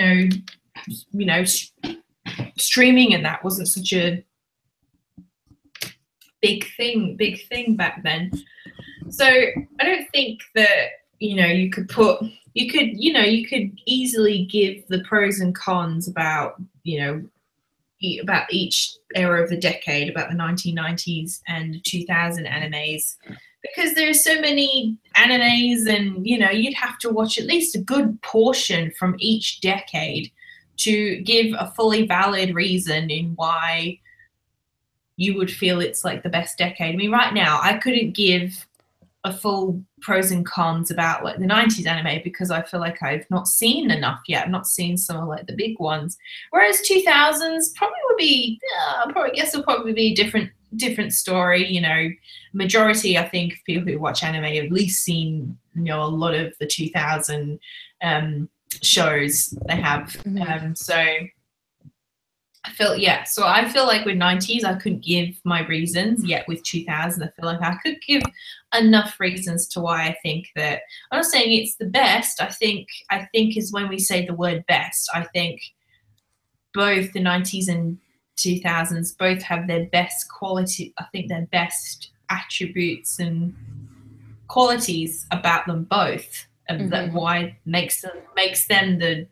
Speaker 1: know, streaming and that wasn't such a big thing back then. So I don't think that, you know, you could easily give the pros and cons about, you know, about each era of the decade, about the 1990s and 2000 animes, because there's so many animes, and, you know, you'd have to watch at least a good portion from each decade to give a fully valid reason in why you would feel it's like the best decade. I mean, right now, I couldn't give a full pros and cons about like the 90s anime because I feel like I've not seen enough yet. I've not seen some of like the big ones. Whereas 2000s probably would be, it'll probably be a different story. You know, majority, I think, of people who watch anime have at least seen, you know, a lot of the 2000 shows they have. So I feel like with 90s I couldn't give my reasons, yet with 2000 I feel like I could give enough reasons to why I think that. I'm not saying it's the best. I think is when we say the word best, I think both the 90s and 2000s both have their best quality. I think their best attributes and qualities about them both, and that why makes them the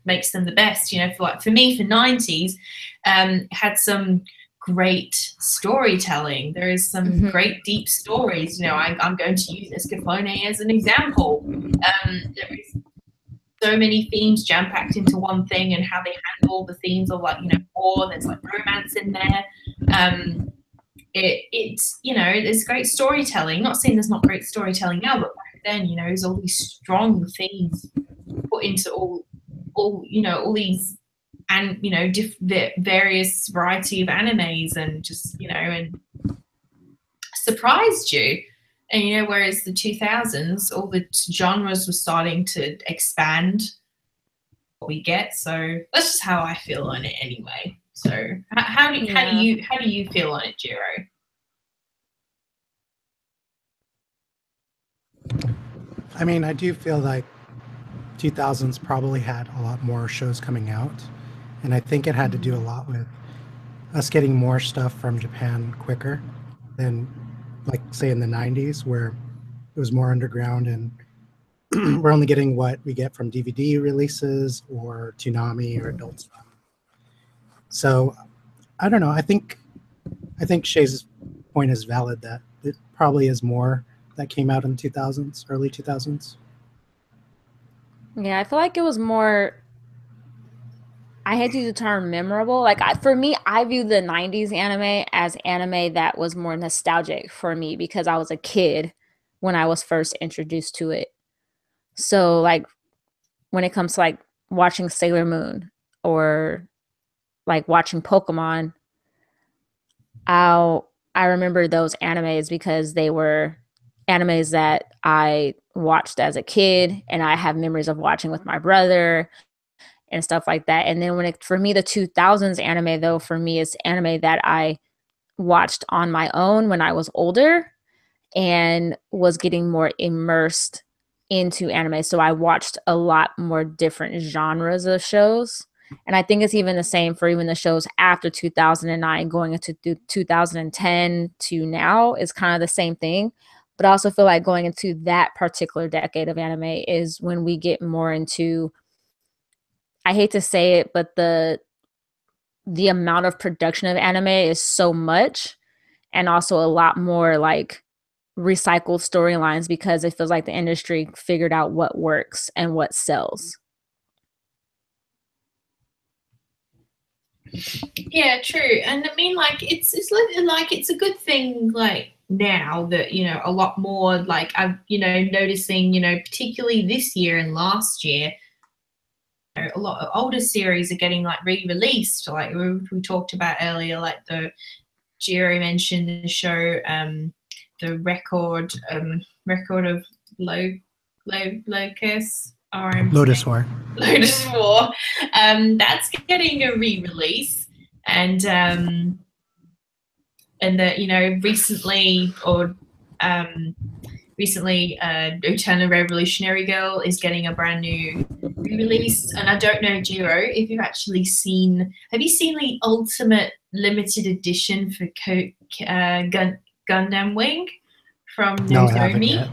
Speaker 1: best. You know, for me, for 90s, had some great storytelling. There is some great deep stories. You know, I'm going to use Escaflowne as an example. There is so many themes jam packed into one thing, and how they handle the themes of, like, you know, war. There's like romance in there. It's, you know, there's great storytelling. Not saying there's not great storytelling now, but back then, you know, there's all these strong themes put into all you know, all these, and, you know, various variety of animes, and just, you know, and surprised you. And, you know, whereas the 2000s, all the genres were starting to expand what we get. So that's just how I feel on it anyway. So how do you feel on it, Gero?
Speaker 2: I mean, I do feel like 2000s probably had a lot more shows coming out, and I think it had to do a lot with us getting more stuff from Japan quicker than, like, say, in the 90s, where it was more underground, and we're only getting what we get from DVD releases or Toonami or Adult Swim. So I don't know. I think Shay's point is valid that it probably is more that came out in 2000s, early 2000s.
Speaker 3: Yeah, I feel like it was more, I hate to use the term memorable. Like, for me, I view the 90s anime as anime that was more nostalgic for me because I was a kid when I was first introduced to it. So, like, when it comes to like watching Sailor Moon or like watching Pokemon, I remember those animes because they were animes that I watched as a kid, and I have memories of watching with my brother and stuff like that. And then for me, the 2000s anime, though, for me, is anime that I watched on my own when I was older and was getting more immersed into anime. So I watched a lot more different genres of shows. And I think it's even the same for even the shows after 2009 going into 2010 to now is kind of the same thing. But I also feel like going into that particular decade of anime is when we get more into, I hate to say it, but the amount of production of anime is so much, and also a lot more like recycled storylines because it feels like the industry figured out what works and what sells.
Speaker 1: Yeah, true. And I mean, like, it's like it's a good thing, like, now that, you know, a lot more, like, I've, you know, noticing, you know, particularly this year and last year, you know, a lot of older series are getting like re-released, like we talked about earlier, like the Gero mentioned the show, the record of Locus,
Speaker 2: Lotus War.
Speaker 1: Lotus War. That's getting a re-release, and that, you know, recently Eternal Revolutionary Girl is getting a brand new re-release. And I don't know, Gero, if you've actually seen, have you seen the Ultimate Limited Edition for Gundam Wing from
Speaker 2: No, I haven't yet.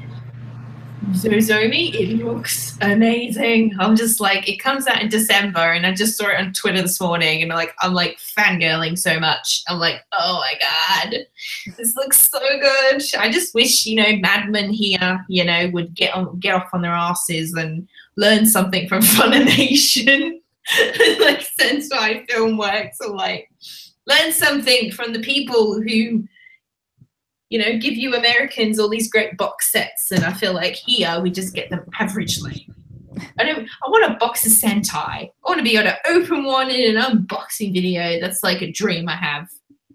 Speaker 1: Zozomi? It looks amazing. I'm just like, it comes out in December, and I just saw it on Twitter this morning, and I'm like fangirling so much. I'm like, oh my god, this looks so good. I just wish, you know, Madmen here, you know, would get off on their asses and learn something from Funimation, like Senshi Film Works, or like learn something from the people who, you know, give you Americans all these great box sets, and I feel like here we just get them averagely. I want a box of Sentai. I want to be able to open one in an unboxing video. That's like a dream I have,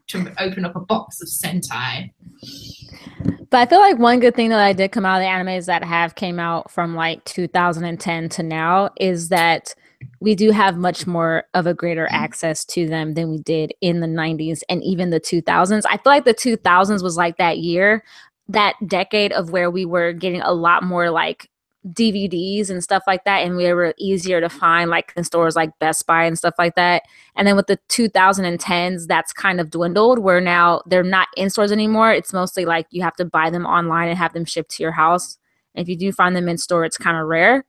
Speaker 1: to open up a box of Sentai.
Speaker 3: But I feel like one good thing that I did come out of the animes that have came out from like 2010 to now is that we do have much more of a greater access to them than we did in the 90s and even the 2000s. I feel like the 2000s was like that year, that decade of where we were getting a lot more like DVDs and stuff like that, and we were easier to find like in stores like Best Buy and stuff like that. And then with the 2010s, that's kind of dwindled, where now they're not in stores anymore. It's mostly like you have to buy them online and have them shipped to your house. And if you do find them in store, it's kind of rare.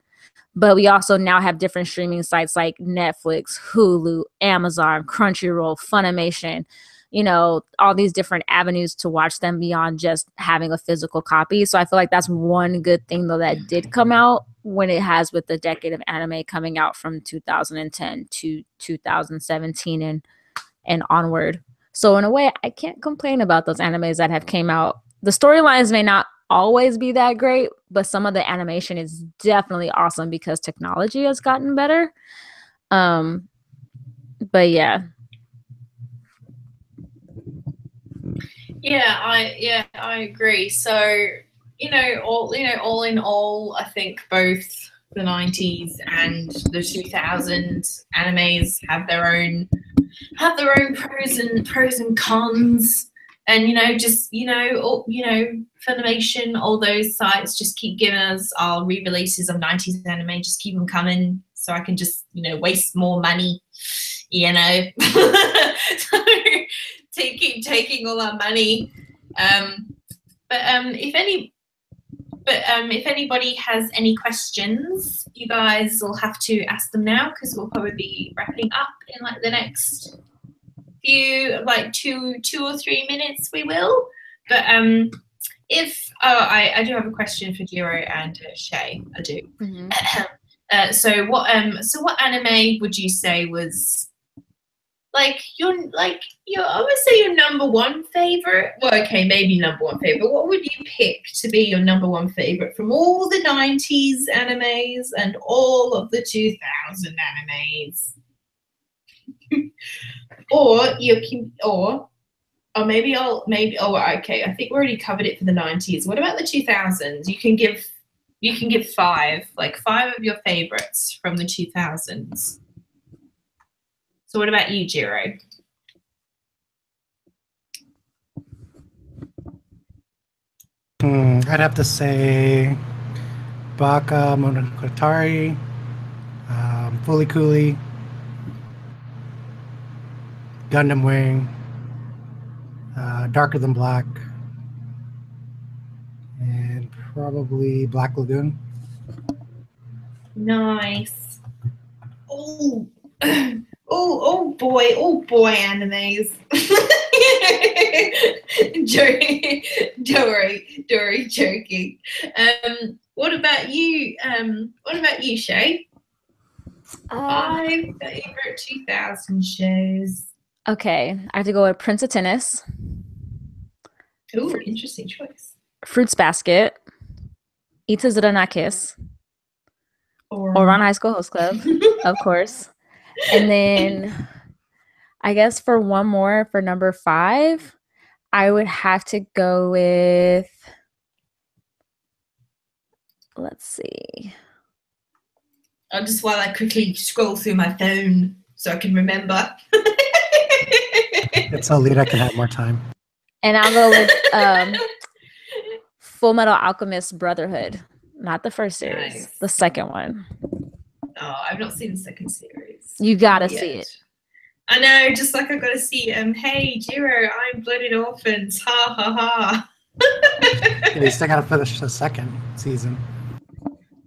Speaker 3: But we also now have different streaming sites like Netflix, Hulu, Amazon, Crunchyroll, Funimation, you know, all these different avenues to watch them beyond just having a physical copy. So I feel like that's one good thing, though, that did come out when it has with the decade of anime coming out from 2010 to 2017 and onward. So in a way, I can't complain about those animes that have came out. The storylines may not always be that great, but some of the animation is definitely awesome because technology has gotten better. But yeah.
Speaker 1: I agree. So, all in all, I think both the 90s and the 2000s animes have their own pros and cons. And Funimation, all those sites just keep giving us our re-releases of 90s anime, just keep them coming, so I can just waste more money, so keep taking all our money. If anybody has any questions, you guys will have to ask them now, because we'll probably be wrapping up in like the next few, like two or 3 minutes. We will. But I do have a question for Gero and Shay. I do.
Speaker 3: Mm-hmm.
Speaker 1: So what anime would you say was your number one favorite? Well, okay, maybe number one favorite. What would you pick to be your number one favorite from all the 90s animes and all of the 2000 animes? or Or maybe okay. I think we already covered it for the 90s. What about the 2000s? You can give five of your favorites from the 2000s. So what about you, Gero?
Speaker 2: I'd have to say Baka Monogatari, Fully Cooley, Gundam Wing, Darker Than Black, and probably Black Lagoon.
Speaker 1: Nice. Oh, oh boy, animes. Dory joking. What about you? Shay? 5 favorite 2000 shows.
Speaker 3: Okay, I have to go with Prince of Tennis.
Speaker 1: Ooh, interesting choice.
Speaker 3: Fruits Basket, Itazura na Kiss, Oran High School Host Club, of course. And then I guess for one more, for number 5, I would have to go with, let's see.
Speaker 1: Just while I quickly scroll through my phone so I can remember.
Speaker 2: It's so Lita can have more time.
Speaker 3: And I'll go with Full Metal Alchemist Brotherhood. Not the first series,
Speaker 1: Nice.
Speaker 3: The second one.
Speaker 1: Oh, I've not seen the second series.
Speaker 3: You gotta see it.
Speaker 1: I know, just like I've got to see hey, Gero, I'm Blooded Orphans. Ha ha ha.
Speaker 2: Yeah, you still gotta finish the second season.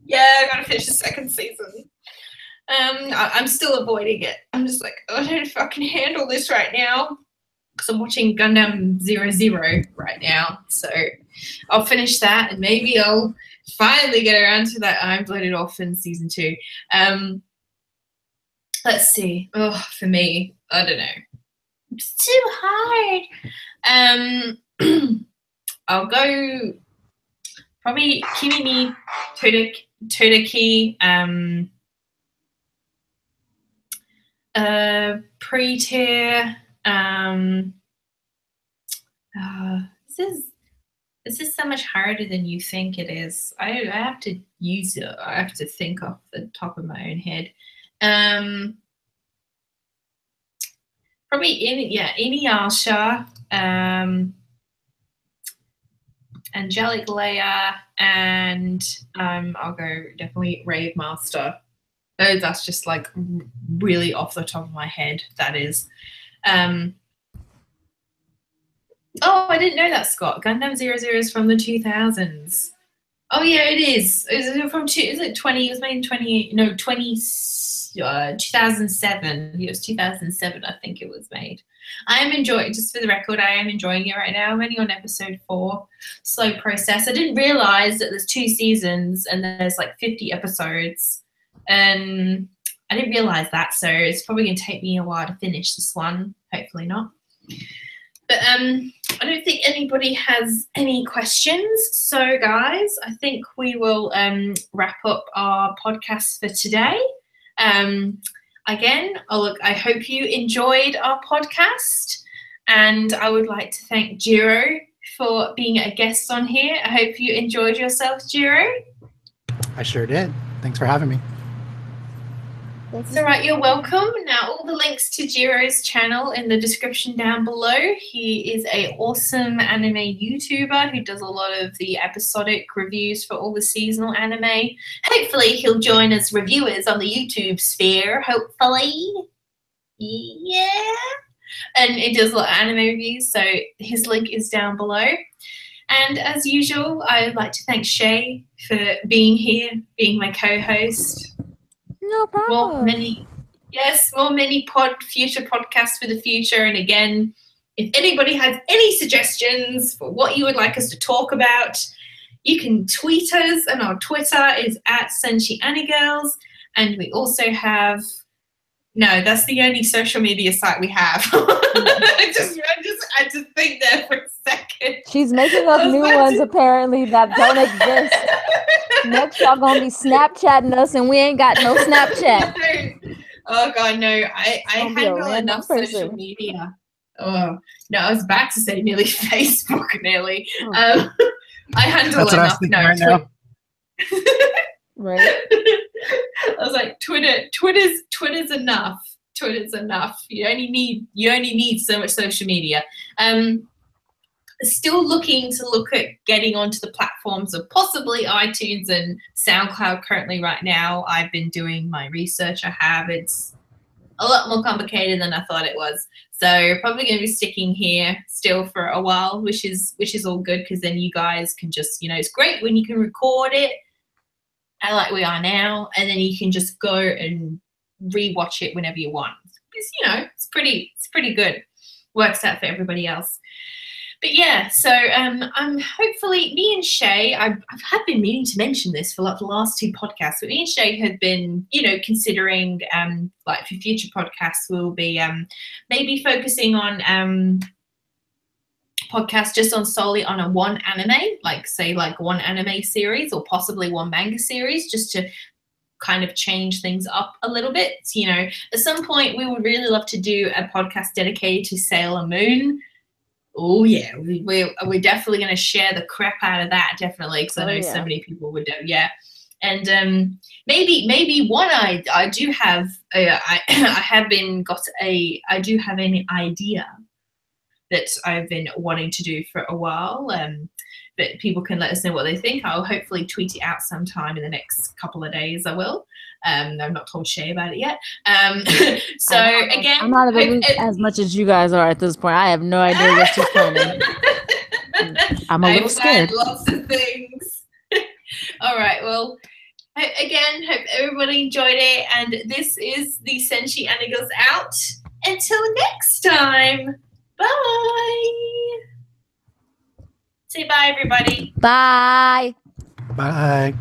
Speaker 1: Yeah, I gotta finish the second season. I'm still avoiding it. I'm just like, I don't know if I can handle this right now. Because I'm watching Gundam 00 right now. So I'll finish that and maybe I'll finally get around to that I'm Blooded Orphan season 2. Let's see. Oh, for me, I don't know. It's too hard. I'll go probably Kimi ni Todeki, pre-tier. This is so much harder than you think it is. I have to use it. I have to think off the top of my own head. Probably Inuyasha, Angelic Leia, and I'll go definitely Rave Master. Oh, that's just like really off the top of my head. That is. Oh, I didn't know that, Scott. Gundam 00 is from the 2000s. Oh yeah, it is. Is it from is it 20? It was made in 2007. It was 2007, I think it was made. I am enjoying, just for the record, I am enjoying it right now. I'm only on episode 4. Slow process. I didn't realize that there's 2 seasons and there's like 50 episodes. And I didn't realize that, so it's probably going to take me a while to finish this one. Hopefully not. But I don't think anybody has any questions. So, guys, I think we will wrap up our podcast for today. Again, I hope you enjoyed our podcast. And I would like to thank Gero for being a guest on here. I hope you enjoyed yourself, Gero.
Speaker 2: I sure did. Thanks for having me.
Speaker 1: It's all right, you're welcome. Now, all the links to Gero's channel in the description down below. He is an awesome anime YouTuber who does a lot of the episodic reviews for all the seasonal anime. Hopefully, he'll join as reviewers on the YouTube sphere, hopefully. Yeah. And he does a lot of anime reviews, so his link is down below. And as usual, I'd like to thank Shay for being here, being my co-host.
Speaker 3: No problem.
Speaker 1: More many future podcasts for the future. And again, if anybody has any suggestions for what you would like us to talk about, you can tweet us, and our Twitter is @SenshiAnigirls. And we also have, no, that's the only social media site we have. I just had to think there for a second.
Speaker 3: She's making up new ones apparently that don't exist. Next, y'all gonna be Snapchatting us, and we ain't got no Snapchat.
Speaker 1: Oh God, no! I handle enough social media. Oh no, I was about to say nearly Facebook. Nearly. I handle
Speaker 2: That's what I was
Speaker 1: enough.
Speaker 2: thinking
Speaker 1: No,
Speaker 2: right now.
Speaker 3: Right.
Speaker 1: I was like, Twitter's enough. Twitter's enough. You only need so much social media. Still looking at getting onto the platforms of possibly iTunes and SoundCloud currently right now. I've been doing my research. It's a lot more complicated than I thought it was. So probably going to be sticking here still for a while, which is all good, because then you guys can just, it's great when you can record it, like we are now, and then you can just go and rewatch it whenever you want. Because, it's pretty good. Works out for everybody else. But yeah, so I'm hopefully, me and Shay, I've been meaning to mention this for like the last 2 podcasts, but me and Shay have been, considering like for future podcasts, we'll be maybe focusing on podcasts just solely on one anime, like say like one anime series or possibly one manga series, just to kind of change things up a little bit. At some point we would really love to do a podcast dedicated to Sailor Moon. Oh yeah, we're definitely going to share the crap out of that, definitely, because I know so many people would do. Yeah, and maybe one I do have I do have an idea that I've been wanting to do for a while. But people can let us know what they think. I'll hopefully tweet it out sometime in the next couple of days. I will. I've not told Shay about it yet. So again,
Speaker 3: I'm not as much as you guys are at this point. I have no idea what you're planning. I'm a little scared.
Speaker 1: Lots of things. All right. Well, again, hope everybody enjoyed it. And this is the Senshi Anigos out. Until next time. Bye. Say bye, everybody.
Speaker 3: Bye.
Speaker 2: Bye.